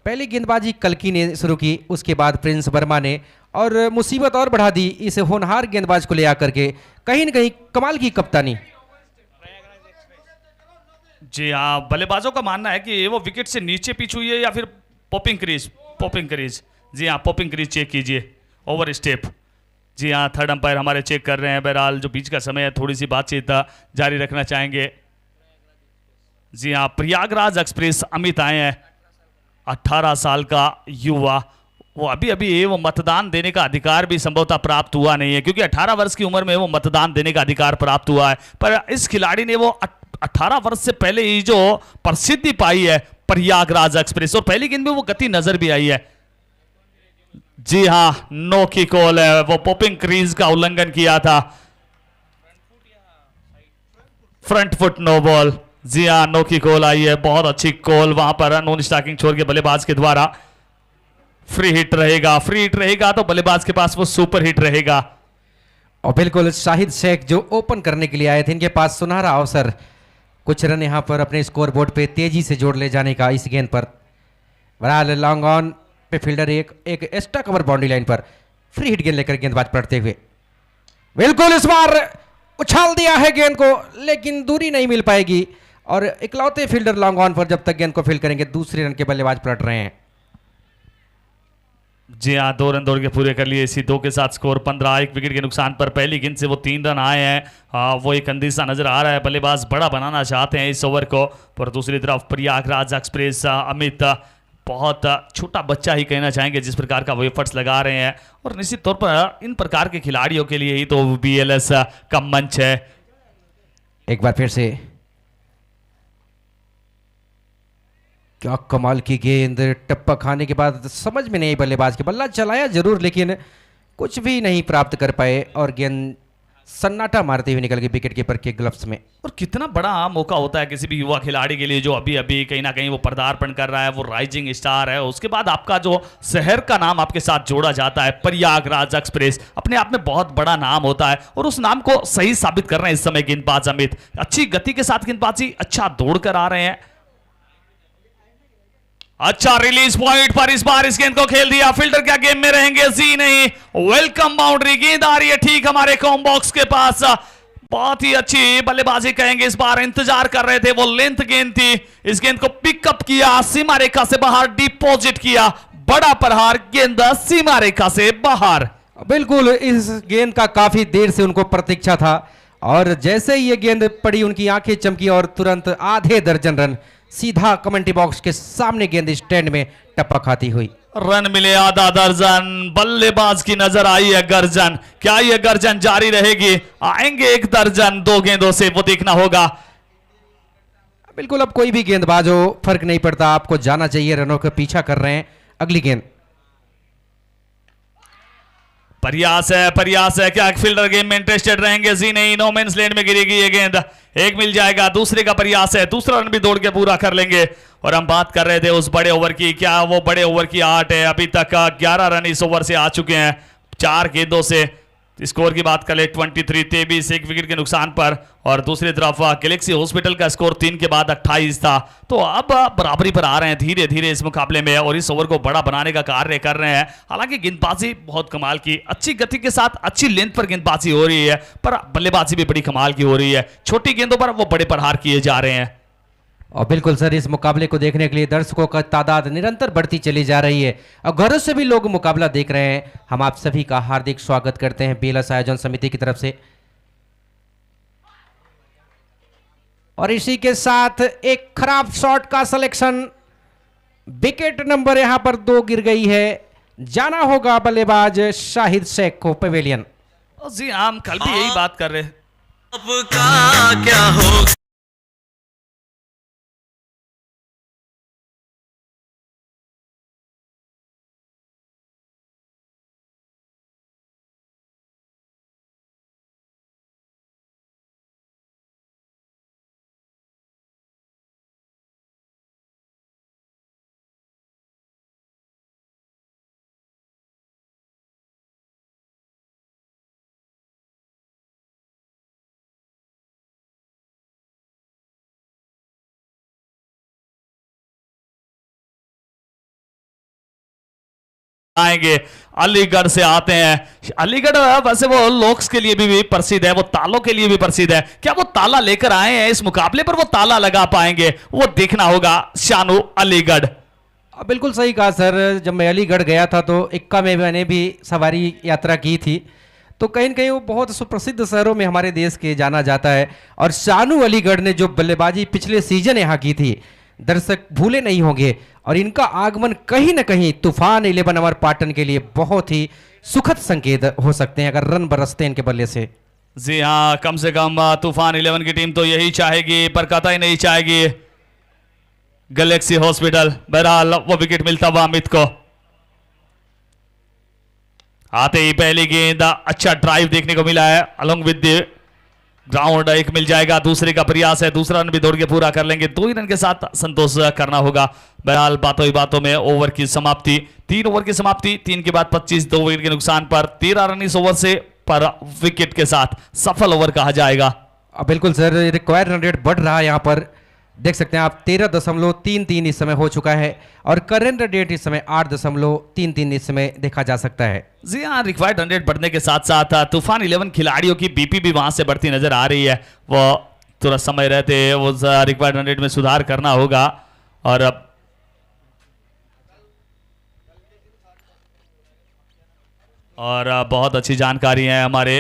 पहले गेंदबाजी कल्की ने शुरू की, उसके बाद प्रिंस वर्मा ने, और मुसीबत और बढ़ा दी इस होनहार गेंदबाज को ले आकर के। कहीं न कहीं कमाल की कप्तानी। जी हाँ, बल्लेबाजों का मानना है कि वो विकेट से नीचे पिच हुई है या फिर पॉपिंग क्रीज। जी हाँ, पॉपिंग क्रीज चेक कीजिए, ओवर स्टेप। जी हाँ, थर्ड अंपायर हमारे चेक कर रहे हैं। बहरहाल जो बीच का समय है, थोड़ी सी बातचीत जारी रखना चाहेंगे। जी हाँ, प्रयागराज एक्सप्रेस अमित आए हैं, 18 साल का युवा। वो अभी अभी वो मतदान देने का अधिकार भी संभवतः प्राप्त हुआ नहीं है, क्योंकि 18 वर्ष की उम्र में वो मतदान देने का अधिकार प्राप्त हुआ है। पर इस खिलाड़ी ने वो 18 वर्ष से पहले ही जो प्रसिद्धि पाई है प्रयागराज एक्सप्रेस, और पहली गेंद में वो गति नजर भी आई है। जी हाँ, नो की कॉल है, वो पॉपिंग क्रीज का उल्लंघन किया था, फ्रंट फुट नो बॉल। जी हाँ, नो की कॉल आई है, बहुत अच्छी कॉल वहां पर नॉन स्ट्राइकिंग छोड़ के बल्लेबाज के द्वारा। फ्री हिट रहेगा तो बल्लेबाज के पास वो सुपर हिट रहेगा। और बिल्कुल शाहिद शेख जो ओपन करने के लिए आए थे, इनके पास सुनहरा अवसर, कुछ रन यहाँ पर अपने स्कोर बोर्ड पे तेजी से जोड़ ले जाने का इस गेंद पर। बहरहाल लॉन्ग ऑन पे फील्डर एक एक्स्ट्रा कवर बाउंड्री लाइन पर फ्री हिट गेंद लेकर गेंदबाज पलटते हुए, बिल्कुल इस बार उछाल दिया है गेंद को, लेकिन दूरी नहीं मिल पाएगी। और इकलौते फील्डर लॉन्ग ऑन पर जब तक गेंद को फील्ड करेंगे, दूसरे रन के बल्लेबाज पलट रहे हैं। जी हाँ, 2 रन दौड़ के पूरे कर लिए, इसी 2 के साथ स्कोर 15। 1 विकेट के नुकसान पर पहली गेंद से वो 3 रन आए हैं। वो एक अंदेशा नजर आ रहा है, बल्लेबाज बड़ा बनाना चाहते हैं इस ओवर को। पर दूसरी तरफ प्रयागराज एक्सप्रेस अमित बहुत छोटा बच्चा ही कहना चाहेंगे, जिस प्रकार का वो एफर्ट्स लगा रहे हैं। और निश्चित तौर पर इन प्रकार के खिलाड़ियों के लिए ही तो BLS का मंच है। एक बार फिर से क्या कमाल की गेंद, टप्पा खाने के बाद समझ में नहीं, बल्लेबाज के बल्ला चलाया जरूर, लेकिन कुछ भी नहीं प्राप्त कर पाए, और गेंद सन्नाटा मारते हुए निकल गई विकेट कीपर के ग्लव्स में। और कितना बड़ा मौका होता है किसी भी युवा खिलाड़ी के लिए जो अभी अभी कहीं ना कहीं वो पदार्पण कर रहा है, वो राइजिंग स्टार है। उसके बाद आपका जो शहर का नाम आपके साथ जोड़ा जाता है, प्रयागराज एक्सप्रेस, अपने आप में बहुत बड़ा नाम होता है, और उस नाम को सही साबित कर रहे हैं इस समय गेंदबाज अमित। अच्छी गति के साथ गेंदबाजी, अच्छा दौड़ कर आ रहे हैं। अच्छा रिलीज पॉइंट पर इस बार इस गेंद को खेल दिया। फील्डर क्या गेम में रहेंगे? जी नहीं, वेलकम बाउंड्री। गेंद आ रही है ठीक हमारे कॉम बॉक्स के पास। बहुत ही अच्छी बल्लेबाजी कहेंगे, इस बार इंतजार कर रहे थे, वो लेंथ गेंद थी। इस गेंद को पिकअप किया, सीमा रेखा से बाहर डिपॉजिट किया, बड़ा प्रहार, गेंद सीमा रेखा से बाहर। बिल्कुल इस गेंद का काफी देर से उनको प्रतीक्षा था, और जैसे ही ये गेंद पड़ी उनकी आंखें चमकी, और तुरंत आधे दर्जन रन सीधा कमेंट्री बॉक्स के सामने गेंद स्टैंड में टप्पा खाती हुई। रन मिले आधा दर्जन, बल्लेबाज की नजर आई है गर्जन। क्या यह गर्जन जारी रहेगी? आएंगे 1 दर्जन 2 गेंदों से, वो देखना होगा। बिल्कुल, अब कोई भी गेंदबाज हो फर्क नहीं पड़ता, आपको जाना चाहिए, रनों का पीछा कर रहे हैं। अगली गेंद प्रयास है, क्या फील्डर गेम में इंटरेस्टेड रहेंगे? जी नहीं, नो मेंस लैंड में गिरेगी ये गेंद, 1 मिल जाएगा। दूसरे का प्रयास है, दूसरा रन भी दौड़ के पूरा कर लेंगे। और हम बात कर रहे थे उस बड़े ओवर की, क्या वो बड़े ओवर की 8 है? अभी तक 11 रन इस ओवर से आ चुके हैं, 4 गेंदों से। स्कोर की बात करें 23-23 एक विकेट के नुकसान पर, और दूसरी तरफ गैलेक्सी हॉस्पिटल का स्कोर 3 के बाद 28 था। तो अब बराबरी पर आ रहे हैं धीरे धीरे इस मुकाबले में, और इस ओवर को बड़ा बनाने का कार्य कर रहे हैं। हालांकि गेंदबाजी बहुत कमाल की, अच्छी गति के साथ अच्छी लेंथ पर गेंदबाजी हो रही है, पर बल्लेबाजी भी बड़ी कमाल की हो रही है। छोटी गेंदों पर वो बड़े प्रहार किए जा रहे हैं। और बिल्कुल सर, इस मुकाबले को देखने के लिए दर्शकों का तादाद निरंतर बढ़ती चली जा रही है और घरों से भी लोग मुकाबला देख रहे हैं। हम आप सभी का हार्दिक स्वागत करते हैं BLS आयोजन समिति की तरफ से। और इसी के साथ एक खराब शॉट का सिलेक्शन, विकेट नंबर यहां पर 2 गिर गई है। जाना होगा बल्लेबाज शाहिद शेख को पवेलियन। जी हम कल भी यही बात कर रहे हैं। अब का क्या हो आएंगे अलीगढ़ से आते हैं। अलीगढ़ वैसे वो लॉक्स के लिए भी प्रसिद्ध है, वो तालों के लिए भी प्रसिद्ध है। क्या वो ताला लेकर आए हैं इस मुकाबले पर, वो ताला लगा पाएंगे, वो देखना होगा शानू अलीगढ़। बिल्कुल सही कहा सर। जब मैं अलीगढ़ गया था तो इक्का में मैंने भी सवारी यात्रा की थी, तो कहीं न कहीं वो बहुत सुप्रसिद्ध शहरों में हमारे देश के जाना जाता है। और शानू अलीगढ़ ने जो बल्लेबाजी पिछले सीजन यहाँ की थी, दर्शक भूले नहीं होंगे। और इनका आगमन कहीं ना कहीं तूफान 11 ओवर पाटन के लिए बहुत ही सुखद संकेत हो सकते हैं अगर रन बरसते हैं इनके बल्ले से। जी हाँ, कम से कम तूफान 11 की टीम तो यही चाहेगी, पर कतई नहीं चाहेगी गैलेक्सी हॉस्पिटल। बहरहाल वो विकेट मिलता हुआ अमित को। आते ही पहली गेंद, अच्छा ड्राइव देखने को मिला है अलोंग विद ग्राउंड, एक मिल जाएगा। दूसरे का प्रयास है, दूसरा रन भी दौड़ के पूरा कर लेंगे। 2 ही रन के साथ संतोष करना होगा। बहरहाल बातों ही बातों में ओवर की समाप्ति, 3 ओवर की समाप्ति, 3 के बाद 25, 2 विकेट के नुकसान पर 13 रन इस ओवर से पर विकेट के साथ सफल ओवर कहा जाएगा। बिल्कुल सर, रिक्वायर्ड रन रेट बढ़ रहा है यहाँ पर, देख सकते हैं आप 13.33 इस समय हो चुका है और करेंट रन रेट इस समय 8.33 इस समय देखा जा सकता है। जी हाँ, रिक्वायर्ड रन रेट बढ़ने के साथ साथ तूफान 11 खिलाड़ियों की बीपी भी वहां से बढ़ती नजर आ रही है। वो थोड़ा समय रहते वो रिक्वायर्ड रन रेट में सुधार करना होगा। और बहुत अच्छी जानकारी है हमारे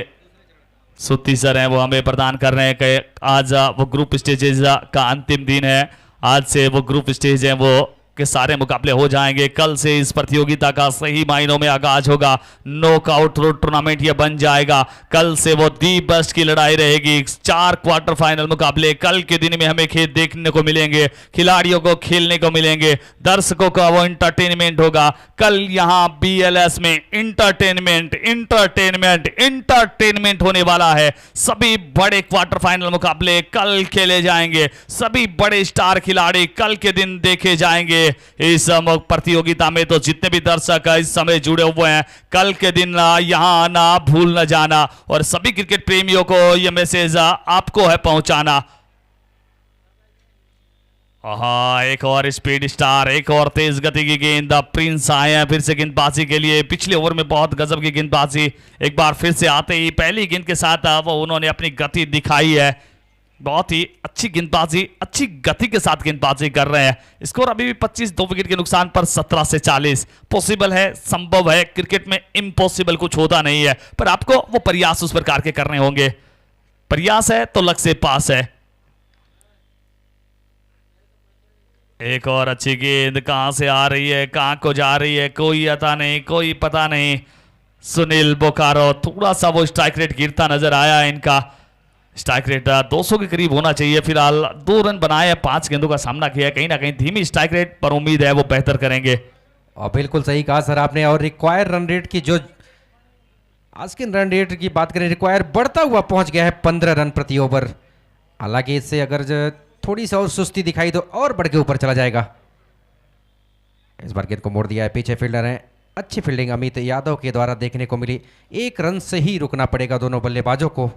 सुत्ती सर हैं, वो हमें प्रदान कर रहे हैं कि आज वो ग्रुप स्टेजेस का अंतिम दिन है। आज से वो ग्रुप स्टेज हैं वो के सारे मुकाबले हो जाएंगे। कल से इस प्रतियोगिता का सही मायनों में आगाज होगा। नॉकआउट टूर्नामेंट ये बन जाएगा। कल से वो दी बेस्ट की लड़ाई रहेगी। 4 क्वार्टर फाइनल मुकाबले कल के दिन में हमें खेल देखने को मिलेंगे, खिलाड़ियों को खेलने को मिलेंगे, दर्शकों का वो इंटरटेनमेंट होगा। कल यहाँ BLS में इंटरटेनमेंट इंटरटेनमेंट इंटरटेनमेंट होने वाला है। सभी बड़े क्वार्टर फाइनल मुकाबले कल खेले जाएंगे। सभी बड़े स्टार खिलाड़ी कल के दिन देखे जाएंगे इस प्रतियोगिता में। तो जितने भी दर्शक इस समय जुड़े हुए हैं, कल के दिन यहां आना भूल न जाना और सभी क्रिकेट प्रेमियों को यह मैसेज आपको है पहुंचाना। हाँ, एक और स्पीड स्टार, एक और तेज गति की गेंद। प्रिंस आए हैं फिर से गेंदबाजी के लिए। पिछले ओवर में बहुत गजब की गेंदबाजी, एक बार फिर से आते ही पहली गेंद के साथ वो उन्होंने अपनी गति दिखाई है। बहुत ही अच्छी गेंदबाजी, अच्छी गति के साथ गेंदबाजी कर रहे हैं। स्कोर अभी भी 25, 2 विकेट के नुकसान पर 17 से 40। पॉसिबल है, संभव है, क्रिकेट में इम्पॉसिबल कुछ होता नहीं है, पर आपको वो प्रयास उस प्रकार के करने होंगे। प्रयास है तो लक्ष्य पास है। एक और अच्छी गेंद कहां से आ रही है, कहां को जा रही है, कोई अता नहीं, कोई पता नहीं। सुनील बोकारो, थोड़ा सा वो स्ट्राइक रेट गिरता नजर आया इनका। स्ट्राइक रेट 200 के करीब होना चाहिए। फिलहाल 2 रन बनाए, 5 गेंदों का सामना किया। कहीं ना कहीं धीमी स्ट्राइक रेट पर उम्मीद है वो बेहतर करेंगे। और बिल्कुल सही कहा सर आपने। और रिक्वायर रन रेट की जो आज के रन रेट की बात करें, रिक्वायर बढ़ता हुआ पहुंच गया है 15 रन प्रति ओवर। हालांकि इससे अगर थोड़ी सी और सुस्ती दिखाई तो और बढ़ के ऊपर चला जाएगा। इस बार गेंद को मोड़ दिया है, पीछे फील्डर हैं अच्छी फील्डिंग अमित यादव के द्वारा देखने को मिली। 1 रन से ही रुकना पड़ेगा दोनों बल्लेबाजों को।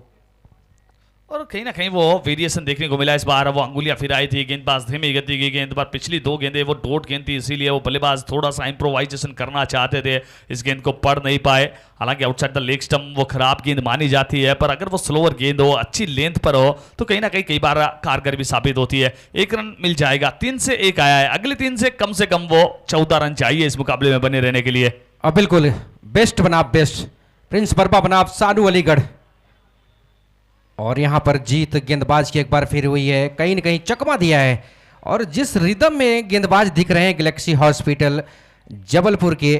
और कहीं ना कहीं वो वेरिएशन देखने को मिला इस बार। वो अंगुलियां फिराई थी, गेंदबाज धीमी गति की गेंद पर, पिछली 2 गेंदें वो डॉट गेंद थी, इसीलिए वो बल्लेबाज थोड़ा सा इम्प्रोवाइजेशन करना चाहते थे, इस गेंद को पढ़ नहीं पाए। हालांकि आउटसाइड द लेग स्टंप वो खराब गेंद मानी जाती है, पर अगर वो स्लोअर गेंद हो, अच्छी लेंथ पर हो, तो कहीं ना कहीं कई बार कारगर भी साबित होती है। 1 रन मिल जाएगा, 3 से 1 आया है, अगले 3 से कम वो 14 रन चाहिए इस मुकाबले में बने रहने के लिए। अब बिल्कुल बेस्ट बनाब बेस्ट, प्रिंस बर्मा बनाब सानू अलीगढ़। और यहां पर जीत गेंदबाज की एक बार फिर हुई है, कहीं ना कहीं चकमा दिया है। और जिस रिदम में गेंदबाज दिख रहे हैं गैलेक्सी हॉस्पिटल जबलपुर के,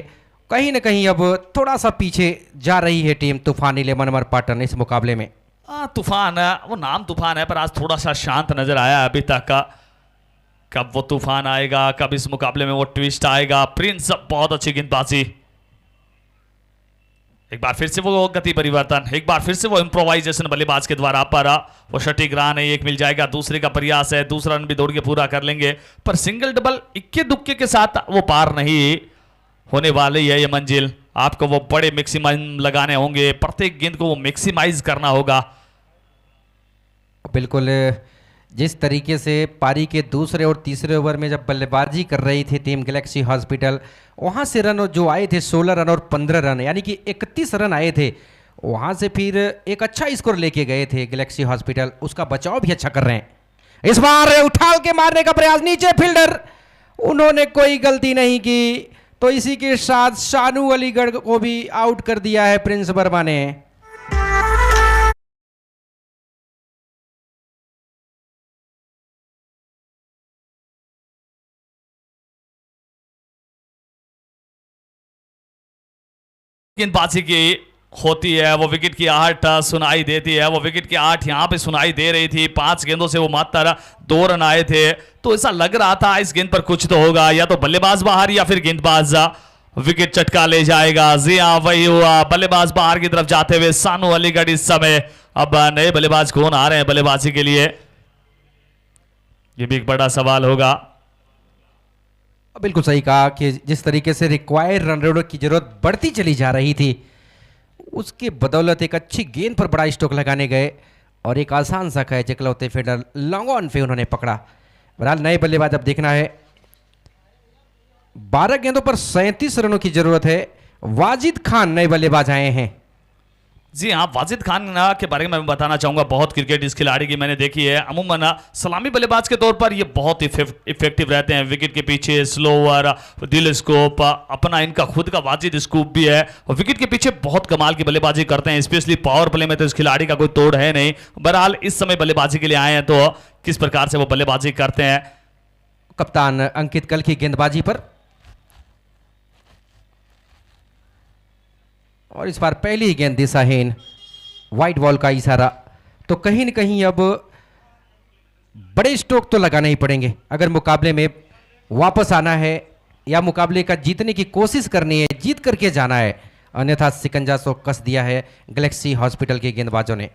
कहीं ना कहीं अब थोड़ा सा पीछे जा रही है टीम तूफान 11 पाटन इस मुकाबले में। तूफान, वो नाम तूफान है, पर आज थोड़ा सा शांत नजर आया अभी तक का। कब वो तूफान आएगा, कब इस मुकाबले में वो ट्विस्ट आएगा। प्रिंस बहुत अच्छी गेंदबाजी, एक बार फिर से वो गति परिवर्तन, एक बार फिर से वो इम्प्रोवाइजेशन बल्लेबाज के द्वारा, पर वो सटीक रन है, 1 मिल जाएगा। दूसरे का प्रयास है, दूसरा रन भी दौड़ के पूरा कर लेंगे, पर सिंगल डबल इक्के दुक्के के साथ वो पार नहीं होने वाली है ये मंजिल। आपको वो बड़े मैक्सिमम लगाने होंगे, प्रत्येक गेंद को वो मैक्सिमाइज करना होगा। बिल्कुल, जिस तरीके से पारी के दूसरे और तीसरे ओवर में जब बल्लेबाजी कर रही थी टीम गैलेक्सी हॉस्पिटल, वहाँ से रन जो आए थे 16 रन और 15 रन, यानी कि 31 रन आए थे। वहाँ से फिर एक अच्छा स्कोर लेके गए थे गैलेक्सी हॉस्पिटल, उसका बचाव भी अच्छा कर रहे हैं। इस बार उठा के मारने का प्रयास, नीचे फील्डर, उन्होंने कोई गलती नहीं की, तो इसी के साथ शानू अलीगढ़ को भी आउट कर दिया है प्रिंस वर्मा ने। गेंदबाजी की होती है, वो विकेट की आहट सुनाई देती है, वो विकेट की आहट यहां पे सुनाई दे रही थी। 5 गेंदों से वो मात्र 2 रन आए थे, तो ऐसा लग रहा था इस गेंद पर कुछ तो होगा, या तो बल्लेबाज बाहर या फिर गेंदबाज विकेट चटका ले जाएगा। जी हाँ, वही हुआ, बल्लेबाज बाहर की तरफ जाते हुए सानू अलीगढ़ इस समय। अब नए बल्लेबाज कौन आ रहे हैं बल्लेबाजी के लिए, ये भी एक बड़ा सवाल होगा। बिल्कुल सही कहा कि जिस तरीके से रिक्वायर्ड रन रेट की जरूरत बढ़ती चली जा रही थी, उसके बदौलत एक अच्छी गेंद पर बड़ा स्ट्रोक लगाने गए और एक आसान सा कैच इकलौते फील्डर लॉन्ग ऑन पे उन्होंने पकड़ा। बहरहाल नए बल्लेबाज अब देखना है, 12 गेंदों पर 37 रनों की जरूरत है। वाजिद खान नए बल्लेबाज आए हैं। जी हाँ, वाजिद खान के बारे में मैं बताना चाहूंगा, बहुत क्रिकेट इस खिलाड़ी की मैंने देखी है। अमूमन सलामी बल्लेबाज के तौर पर ये बहुत इफेक्टिव रहते हैं, विकेट के पीछे स्लोअर, दिल स्कोप, अपना इनका खुद का वाजिद स्कूप भी है, और विकेट के पीछे बहुत कमाल की बल्लेबाजी करते हैं, स्पेशली पावर प्ले में तो इस खिलाड़ी का कोई तोड़ है नहीं। बहरहाल इस समय बल्लेबाजी के लिए आए हैं, तो किस प्रकार से वो बल्लेबाजी करते हैं। कप्तान अंकित कल की गेंदबाजी पर, और इस बार पहली ही गेंद दिशाहीन, वाइट बॉल का इशारा, तो कहीं न कहीं अब बड़े स्ट्रोक तो लगाने ही पड़ेंगे अगर मुकाबले में वापस आना है या मुकाबले का जीतने की कोशिश करनी है, जीत करके जाना है, अन्यथा सिकंजा सो कस दिया है गैलेक्सी हॉस्पिटल के गेंदबाजों ने।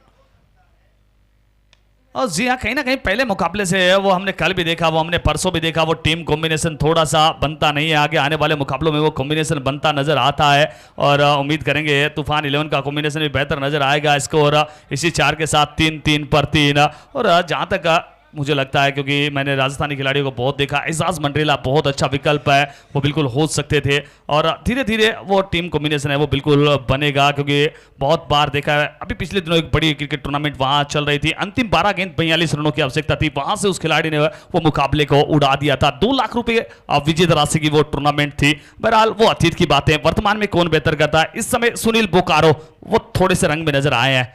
और जी हाँ, कहीं ना कहीं पहले मुकाबले से वो हमने कल भी देखा, वो हमने परसों भी देखा, वो टीम कॉम्बिनेशन थोड़ा सा बनता नहीं है। आगे आने वाले मुकाबलों में वो कॉम्बिनेशन बनता नजर आता है, और उम्मीद करेंगे तूफान 11 का कॉम्बिनेशन भी बेहतर नजर आएगा। स्कोर इसी 4 के साथ 3-3 पर 3। और जहाँ तक मुझे लगता है, क्योंकि मैंने राजस्थानी खिलाड़ियों को बहुत देखा, एजाज मंडरेला बहुत अच्छा विकल्प है, वो बिल्कुल हो सकते थे, और धीरे धीरे वो टीम कॉम्बिनेशन है वो बिल्कुल बनेगा, क्योंकि बहुत बार देखा है। अभी पिछले दिनों एक बड़ी क्रिकेट टूर्नामेंट वहां चल रही थी, अंतिम 12 गेंद 42 रनों की आवश्यकता थी, वहां से उस खिलाड़ी ने वो मुकाबले को उड़ा दिया था। 2 लाख रुपए विजेता राशि की वो टूर्नामेंट थी। बहरहाल वो अतीत की बातें, वर्तमान में कौन बेहतर करता है। इस समय सुनील बोकारो वो थोड़े से रंग में नजर आए हैं।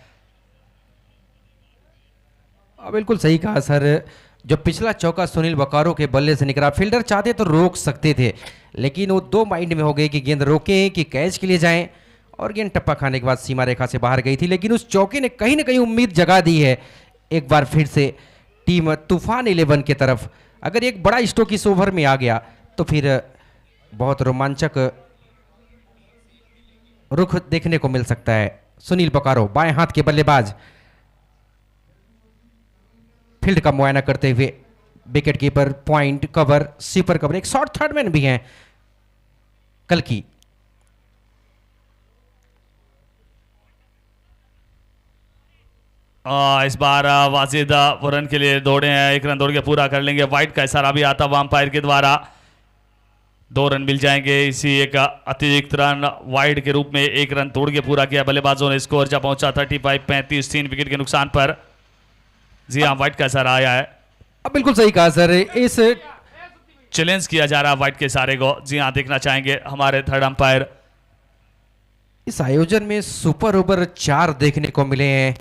बिल्कुल सही कहा सर, जो पिछला चौका सुनील बोकारो के बल्ले से निकला, फील्डर चाहते तो रोक सकते थे, लेकिन वो 2 माइंड में हो गए कि गेंद रोकें कि कैच के लिए जाएं, और गेंद टप्पा खाने के बाद सीमा रेखा से बाहर गई थी। लेकिन उस चौके ने कहीं ना कहीं उम्मीद जगा दी है एक बार फिर से टीम तूफान 11 की तरफ। अगर एक बड़ा स्ट्रोक इस ओवर में आ गया तो फिर बहुत रोमांचक रुख देखने को मिल सकता है। सुनील बोकारो बाएं हाथ के बल्लेबाज, फील्ड का मुआयना करते हुए wicket keeper, point cover, sweeper cover, एक शॉर्ट थर्ड मैन भी हैं कल की। इस बार वाजिद वो रन के लिए दौड़े हैं, 1 रन दौड़ के पूरा कर लेंगे। वाइड का इशारा भी आता हुआ अंपायर के द्वारा, 2 रन मिल जाएंगे। इसी एक अतिरिक्त रन वाइड के रूप में 1 रन तोड़ के पूरा किया बल्लेबाजों ने। स्कोर जब पहुंचा 35-35, 3 विकेट के नुकसान पर। जी हाँ, वाइड का इशारा आया है। अब बिल्कुल सही कहा सर, इस चैलेंज किया जा रहा है वाइड के इशारे को। जी हाँ, देखना चाहेंगे हमारे थर्ड अंपायर। इस आयोजन में सुपर ओवर 4 देखने को मिले हैं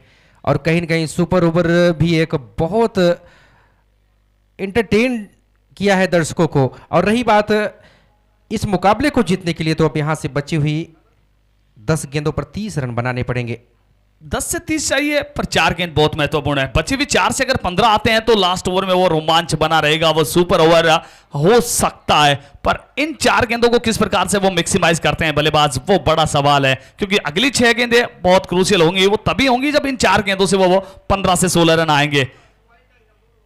और कहीं न कहीं सुपर ओवर भी एक बहुत एंटरटेन किया है दर्शकों को। और रही बात इस मुकाबले को जीतने के लिए, तो अब यहां से बची हुई 10 गेंदों पर 30 रन बनाने पड़ेंगे। 10 से 30 चाहिए, पर 4 गेंद बहुत महत्वपूर्ण है। बची हुई 4 से अगर 15 आते हैं तो लास्ट ओवर में वो रोमांच बना रहेगा, वो सुपर ओवर हो सकता है। पर इन 4 गेंदों को किस प्रकार से वो मैक्सिमाइज करते हैं बल्लेबाज, वो बड़ा सवाल है। क्योंकि अगली 6 गेंदें बहुत क्रूशियल होंगी, वो तभी होंगी जब इन 4 गेंदों से वो 15 से 16 रन आएंगे।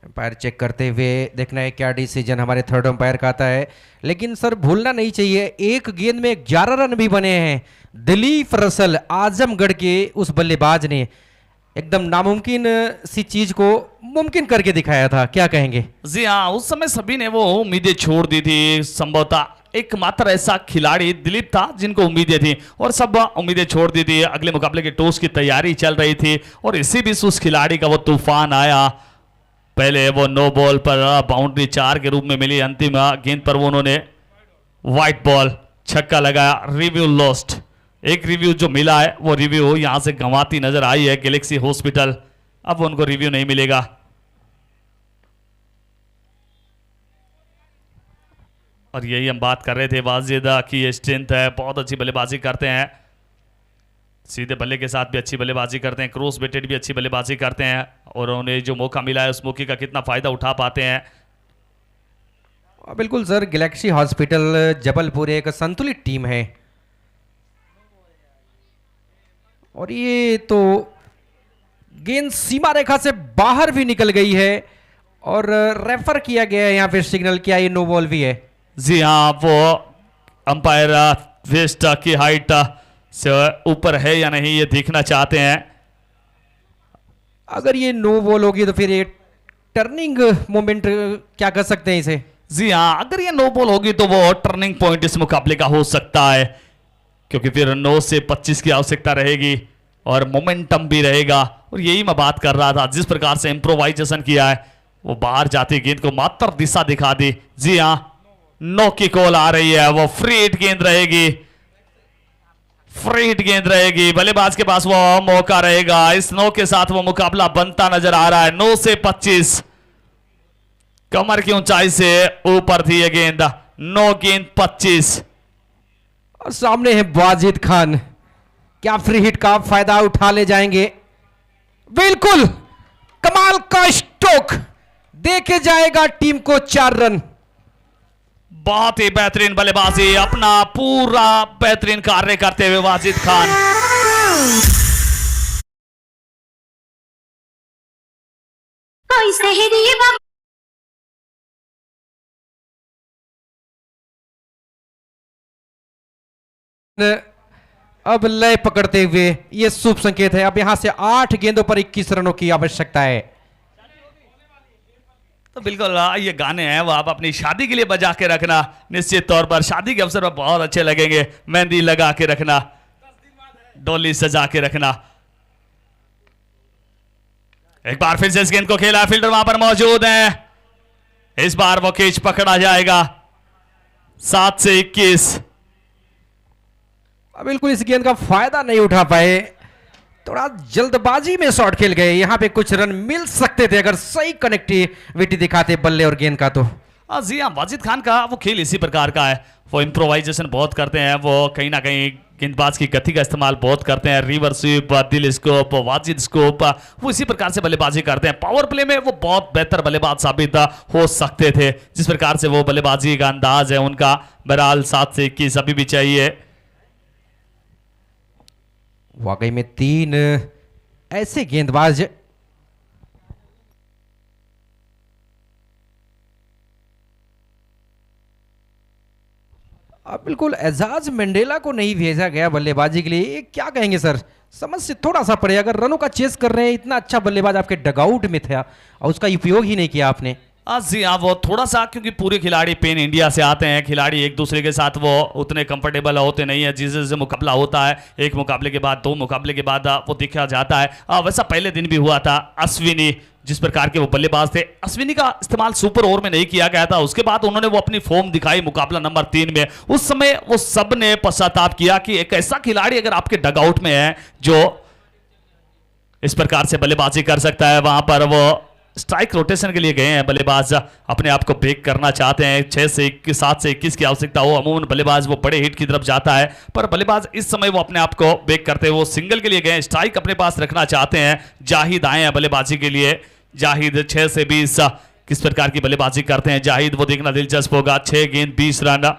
अंपायर चेक करते हुए देखना है क्या डिसीजन हमारे थर्ड अंपायर का आता है। लेकिन सर भूलना नहीं चाहिए, एक गेंद में 11 रन भी बने हैं। दिलीप रसल आजमगढ़ के उस बल्लेबाज ने एकदम नामुमकिन सी चीज को मुमकिन करके दिखाया था, क्या कहेंगे? जी हाँ, उस समय सभी ने वो उम्मीदें छोड़ दी थी। संभवतः एकमात्र ऐसा खिलाड़ी दिलीप था जिनको उम्मीदें थी, और सब उम्मीदें छोड़ दी थी। अगले मुकाबले के टॉस की तैयारी चल रही थी और इसी बीच उस खिलाड़ी का वो तूफान आया। पहले वो नो बॉल पर बाउंड्री 4 के रूप में मिली, अंतिम गेंद पर वो उन्होंने व्हाइट बॉल छक्का लगाया। रिव्यू लॉस्ट, एक रिव्यू जो मिला है वो रिव्यू यहां से गंवाती नजर आई है गैलेक्सी हॉस्पिटल। अब उनको रिव्यू नहीं मिलेगा। और यही हम बात कर रहे थे, वाजिद की ये स्ट्रेंथ है, बहुत अच्छी बल्लेबाजी करते हैं, सीधे बल्ले के साथ भी अच्छी बल्लेबाजी करते हैं, क्रॉस बेटेड भी अच्छी बल्लेबाजी करते हैं, और उन्हें जो मौका मिला है उस मौके का कितना फायदा उठा पाते हैं। बिल्कुल सर, गैलेक्सी हॉस्पिटल जबलपुर एक संतुलित टीम है और ये तो गेंद सीमा रेखा से बाहर भी निकल गई है और रेफर किया गया है यहाँ पे सिग्नल। क्या ये नो बॉल भी है? जी हाँ, वो अंपायर वेस्ट की हाइट से ऊपर है या नहीं ये देखना चाहते हैं। अगर ये नो बॉल होगी तो फिर ये टर्निंग मोमेंट क्या कर सकते हैं इसे? जी हाँ, अगर ये नो बॉल होगी तो वो टर्निंग पॉइंट इस मुकाबले का हो सकता है, क्योंकि फिर 9 से 25 की आवश्यकता रहेगी और मोमेंटम भी रहेगा। और यही मैं बात कर रहा था, जिस प्रकार से इम्प्रोवाइजेशन किया है, वो बाहर जाती गेंद को मात्र दिशा दिखा दी। जी हाँ, नो की कॉल आ रही है, वो फ्री हिट गेंद रहेगी, फ्री हिट गेंद रहेगी। बल्लेबाज के पास वो मौका रहेगा। इस 9 के साथ वो मुकाबला बनता नजर आ रहा है। 9 से 25, कमर की ऊंचाई से ऊपर थी ये गेंद। 9 गेंद 25। और सामने है वाजिद खान, क्या फ्री हिट का फायदा उठा ले जाएंगे? बिल्कुल कमाल का स्ट्रोक देके जाएगा टीम को 4 रन। बहुत ही बेहतरीन बल्लेबाजी, अपना पूरा बेहतरीन कार्य करते हुए वाजिद खान। कोई सहरी अब लय पकड़ते हुए यह शुभ संकेत है। अब यहां से 8 गेंदों पर 21 रनों की आवश्यकता है। तो बिल्कुल ये गाने हैं वो आप अपनी शादी के लिए बजा के रखना, निश्चित तौर पर शादी के अवसर पर बहुत अच्छे लगेंगे। मेहंदी लगा के रखना, डोली सजा के रखना। एक बार फिर से इस गेंद को खेला, फील्डर वहां पर मौजूद है। इस बार वो कैच पकड़ा जाएगा। 7 से 21। बिल्कुल इस गेंद का फायदा नहीं उठा पाए, थोड़ा जल्दबाजी में शॉट खेल गए। यहां पे कुछ रन मिल सकते थे अगर सही कनेक्टिविटी दिखाते बल्ले और गेंद का तो। जी हाँ, वाजिद खान का वो खेल इसी प्रकार का है, वो इम्प्रोवाइजेशन बहुत करते हैं, वो कहीं ना कहीं गेंदबाज की गति का इस्तेमाल बहुत करते हैं। रिवर्स स्वीप, दिल स्कोप, वाजिद स्कोप, वो इसी प्रकार से बल्लेबाजी करते हैं। पावर प्ले में वो बहुत बेहतर बल्लेबाज साबित हो सकते थे, जिस प्रकार से वो बल्लेबाजी का अंदाज है उनका। बहरहाल 7 से 21 अभी भी चाहिए। वाकई में 3 ऐसे गेंदबाज अब बिल्कुल एजाज मंडेला को नहीं भेजा गया बल्लेबाजी के लिए, क्या कहेंगे सर? समझ से थोड़ा सा पड़े, अगर रनों का चेस कर रहे हैं, इतना अच्छा बल्लेबाज आपके डगआउट में था और उसका उपयोग ही नहीं किया आपने। जी हाँ, वो थोड़ा सा, क्योंकि पूरे खिलाड़ी पेन इंडिया से आते हैं, खिलाड़ी एक दूसरे के साथ वो उतने कंफर्टेबल होते नहीं है। जिस जैसे मुकाबला होता है, एक मुकाबले के बाद, दो मुकाबले के बाद वो देखा जाता है। वैसा पहले दिन भी हुआ था। अश्विनी जिस प्रकार के वो बल्लेबाज थे, अश्विनी का इस्तेमाल सुपर ओवर में नहीं किया गया था। उसके बाद उन्होंने वो अपनी फॉर्म दिखाई मुकाबला नंबर 3 में। उस समय वो सब ने पश्चाताप किया कि एक ऐसा खिलाड़ी अगर आपके डगआउट में है जो इस प्रकार से बल्लेबाजी कर सकता है। वहां पर वो स्ट्राइक रोटेशन के लिए गए हैं बल्लेबाज, अपने आप को ब्रेक करना चाहते हैं। 6 से 21, 7 से 21 की आवश्यकता हो। अमूमन बल्लेबाज वो बड़े हिट की तरफ जाता है, पर बल्लेबाज इस समय वो अपने आप को ब्रेक करते हैं, वो सिंगल के लिए गए, स्ट्राइक अपने पास रखना चाहते हैं। जाहिद आए हैं बल्लेबाजी के लिए। जाहिद 6 से 20 किस प्रकार की बल्लेबाजी करते हैं जाहिद, वो देखना दिलचस्प होगा। 6 गेंद 20 रन,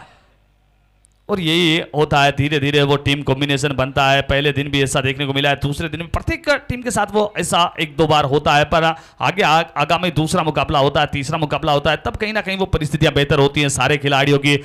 और यही होता है, धीरे धीरे वो टीम कॉम्बिनेशन बनता है। पहले दिन भी ऐसा देखने को मिला है, दूसरे दिन भी प्रत्येक टीम के साथ वो ऐसा 1-2 बार होता है, पर आगे आगामी दूसरा मुकाबला होता है, तीसरा मुकाबला होता है, तब कहीं ना कहीं वो परिस्थितियां बेहतर होती हैं। सारे खिलाड़ियों की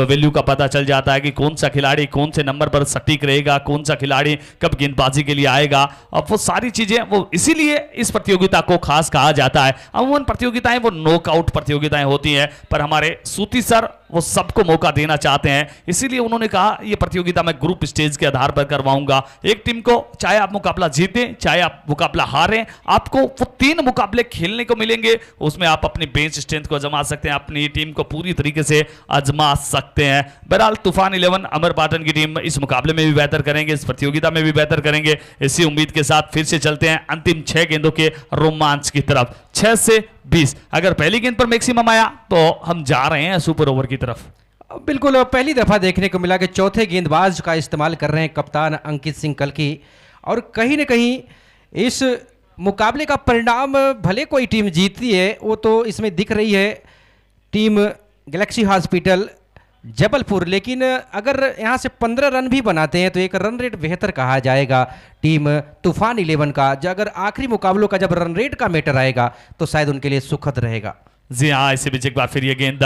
वैल्यू का पता चल जाता है कि कौन सा खिलाड़ी कौन से नंबर पर सटीक रहेगा, कौन सा खिलाड़ी कब गेंदबाजी के लिए आएगा। अब वो सारी चीजें, वो इसीलिए इस प्रतियोगिता को खास कहा जाता है। अमूमन प्रतियोगिताएं वो नॉकआउट प्रतियोगिताएं होती हैं, पर हमारे सूती सर वो सबको मौका देना चाहते हैं, इसीलिए उन्होंने कहा ये प्रतियोगिता मैं ग्रुप स्टेज के आधार पर करवाऊंगा। एक टीम को चाहे आप मुकाबला जीतें चाहे आप मुकाबला हारें, आपको वो 3 मुकाबले खेलने को मिलेंगे। उसमें आप अपनी बेंच स्ट्रेंथ को आजमा सकते हैं, अपनी टीम को पूरी तरीके से आजमा सकते हैं। बहरहाल तूफान 11 अमरपाटन की टीम इस मुकाबले में भी बेहतर करेंगे, इस प्रतियोगिता में भी बेहतर करेंगे। इसी उम्मीद के साथ फिर से चलते हैं अंतिम 6 गेंदों के रोमांच की तरफ। 6 से 20, अगर पहली गेंद पर मैक्सिमम आया तो हम जा रहे हैं सुपर ओवर की तरफ। बिल्कुल, पहली दफा देखने को मिला कि चौथे गेंदबाज का इस्तेमाल कर रहे हैं कप्तान अंकित सिंह कल्की, और कहीं ना कहीं इस मुकाबले का परिणाम, भले कोई टीम जीतती है, वो तो इसमें दिख रही है टीम गैलेक्सी हॉस्पिटल जबलपुर, लेकिन अगर यहाँ से 15 रन भी बनाते हैं तो एक रन रेट बेहतर कहा जाएगा टीम तूफान 11 का। जो अगर आखिरी मुकाबलों का जब रन रेट का मैटर आएगा तो शायद उनके लिए सुखद रहेगा। जी हाँ, इसी बीच एक बार फिर ये गेंद,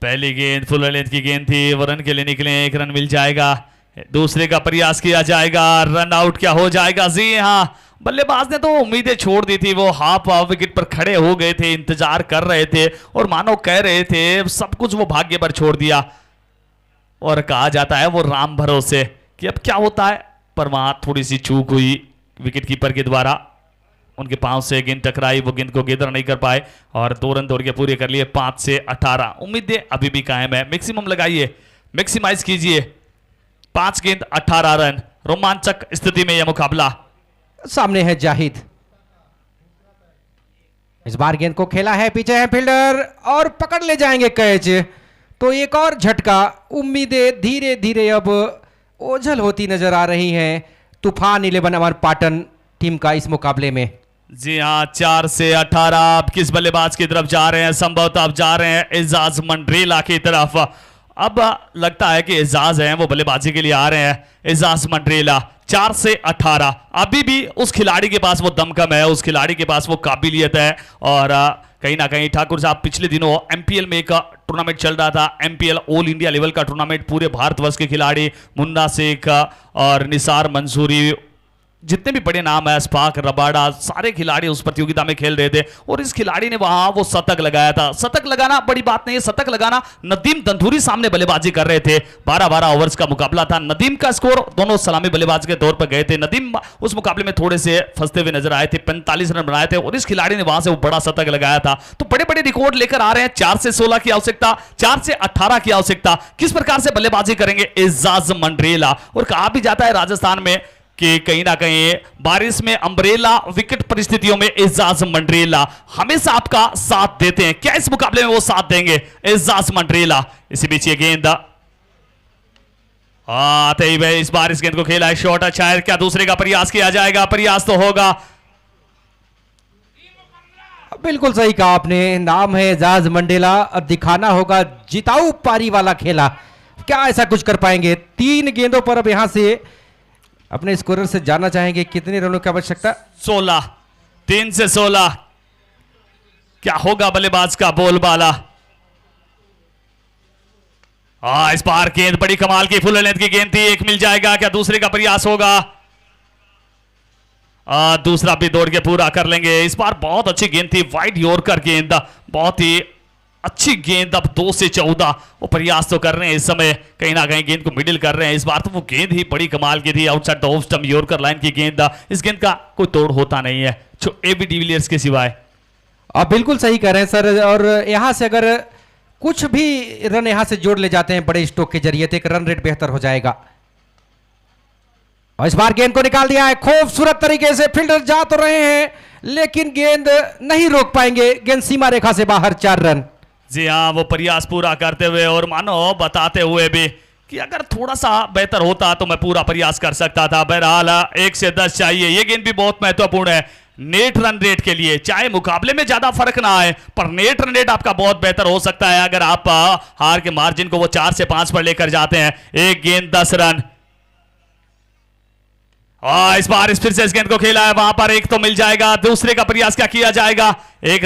पहली गेंद फुल लेंथ की गेंद थी, वो रन के लिए निकले, 1 रन मिल जाएगा। दूसरे का प्रयास किया जाएगा, रन आउट क्या हो जाएगा? जी हाँ, बल्लेबाज ने तो उम्मीदें छोड़ दी थी, वो हाफ विकेट पर खड़े हो गए थे, इंतजार कर रहे थे और मानो कह रहे थे सब कुछ वो भाग्य पर छोड़ दिया। और कहा जाता है वो राम भरोसे कि अब क्या होता है, पर वहां थोड़ी सी चूक हुई विकेट कीपर के द्वारा, उनके पांव से गेंद टकराई, वो गेंद को गेंदर नहीं कर पाए और 2 रन दौड़ के पूरे कर लिए। 5 से 18, उम्मीदें अभी भी कायम है। मैक्सिमम लगाइए, मैक्सिमाइज कीजिए। 5 गेंद 18 रन, रोमांचक स्थिति में यह मुकाबला। सामने है जाहिद, इस बार गेंद को खेला है, पीछे है फील्डर और पकड़ ले जाएंगे कैच, तो एक और झटका। उम्मीदें धीरे धीरे अब ओझल होती नजर आ रही हैं तूफान 11 अमरपाटन टीम का इस मुकाबले में। जी हाँ, 4 से 18, आप किस बल्लेबाज की तरफ जा रहे हैं? संभवतः आप जा रहे हैं एजाज मंडरेला की तरफ। अब लगता है कि एजाज हैं वो बल्लेबाजी के लिए आ रहे हैं। एजाज मंडरेला 4 से 18, अभी भी उस खिलाड़ी के पास वो दमखम है, उस खिलाड़ी के पास वो काबिलियत है। और कहीं ना कहीं ठाकुर साहब, पिछले दिनों एमपीएल में एक टूर्नामेंट चल रहा था, एमपीएल ऑल इंडिया लेवल का टूर्नामेंट, पूरे भारतवर्ष के खिलाड़ी मुन्ना शेख और निसार मंसूरी, जितने भी बड़े नाम है, अस्फाक रबाडा, सारे खिलाड़ी उस प्रतियोगिता में खेल रहे थे और इस खिलाड़ी ने वहां वो शतक लगाया था। शतक लगाना बड़ी बात नहीं है, शतक लगाना, नदीम दंधूरी सामने बल्लेबाजी कर रहे थे। 12-12 ओवर्स का मुकाबला था। नदीम का स्कोर, दोनों सलामी बल्लेबाज के तौर पर गए थे। नदीम उस मुकाबले में थोड़े से फंसते हुए नजर आए थे, 45 रन बनाए थे और इस खिलाड़ी ने वहां से वो बड़ा शतक लगाया था। तो बड़े बड़े रिकॉर्ड लेकर आ रहे हैं। 4 से 16 की आवश्यकता, 4 से 18 की आवश्यकता। किस प्रकार से बल्लेबाजी करेंगे एजाज मंडरेला? और कहा भी जाता है राजस्थान में कि कहीं ना कहीं बारिश में अंब्रेला विकेट परिस्थितियों में एजाज मंडरेला हमेशा आपका साथ देते हैं। क्या इस मुकाबले में वो साथ देंगे एजाज मंडरेला? इसी बीच ये गेंद आते ही भाई, इस बार इस गेंद को खेला है, शॉट अच्छा है। क्या दूसरे का प्रयास किया जाएगा? प्रयास तो होगा। बिल्कुल सही कहा आपने, नाम है एजाज मंडरेला। अब दिखाना होगा जिताऊ पारी वाला खेला, क्या ऐसा कुछ कर पाएंगे? 3 गेंदों पर अब यहां से अपने स्कोरर से जानना चाहेंगे कितने रनों की आवश्यकता? 16, 3 से 16। क्या होगा बल्लेबाज का बोलबाला? इस बार गेंद बड़ी कमाल की फुल लेंथ की गेंद थी, एक मिल जाएगा क्या, दूसरे का प्रयास होगा, दूसरा भी दौड़ के पूरा कर लेंगे। इस बार बहुत अच्छी गेंद थी, वाइड यॉर्कर गेंद, बहुत ही अच्छी गेंद। अब 2 से 14 वो प्रयास तो कर रहे हैं इस समय, कहीं ना कहीं गेंद को मिडिल कर रहे हैं। इस बार तो वो गेंद ही बड़ी कमाल की थी, outside the off stump yorker line की गेंद। इस गेंद का कोई तोड़ होता नहीं है एबी डिविलियर्स के सिवाय। आप बिल्कुल सही कह रहे हैं सर, और यहां से अगर कुछ भी रन यहां से जोड़ ले जाते हैं बड़े स्ट्रोक के जरिए तो एक रन रेट बेहतर हो जाएगा। और इस बार गेंद को निकाल दिया है खूबसूरत तरीके से, फील्डर जा तो रहे हैं लेकिन गेंद नहीं रोक पाएंगे, गेंद सीमा रेखा से बाहर, 4 रन। जी हाँ, वो प्रयास पूरा करते हुए और मानो बताते हुए भी कि अगर थोड़ा सा बेहतर होता तो मैं पूरा प्रयास कर सकता था। बहरहाल 1 से 10 चाहिए, ये गेंद भी बहुत महत्वपूर्ण है नेट रन रेट के लिए। चाहे मुकाबले में ज्यादा फर्क ना आए पर नेट रन रेट आपका बहुत बेहतर हो सकता है अगर आप हार के मार्जिन को वो 4 से 5 पर लेकर जाते हैं। एक गेंद 10 रन। इस बार फिर से इस गेंद को खेला है, वहां पर एक तो मिल जाएगा, दूसरे का प्रयास क्या किया जाएगा, एक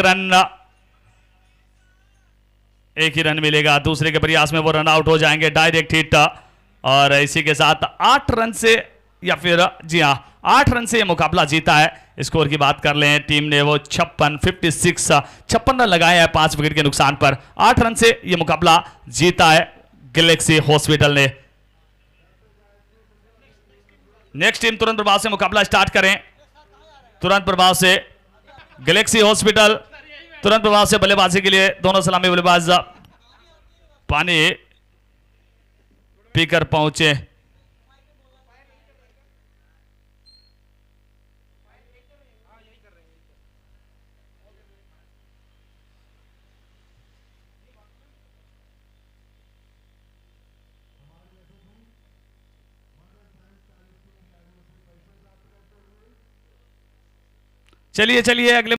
ही रन मिलेगा, दूसरे के प्रयास में वो रन आउट हो जाएंगे, डायरेक्ट हिट। और इसी के साथ 8 रन से, या फिर जी हाँ 8 रन से ये मुकाबला जीता है। स्कोर की बात कर लें, टीम ने वो 56 रन लगाए हैं 5 विकेट के नुकसान पर। 8 रन से ये मुकाबला जीता है गैलेक्सी हॉस्पिटल ने। नेक्स्ट टीम तुरंत प्रभाव से मुकाबला स्टार्ट करें, तुरंत प्रभाव से गैलेक्सी हॉस्पिटल तुरंत प्रभाव से बल्लेबाजी के लिए दोनों सलामी बल्लेबाज पानी पीकर पहुंचे। चलिए अगले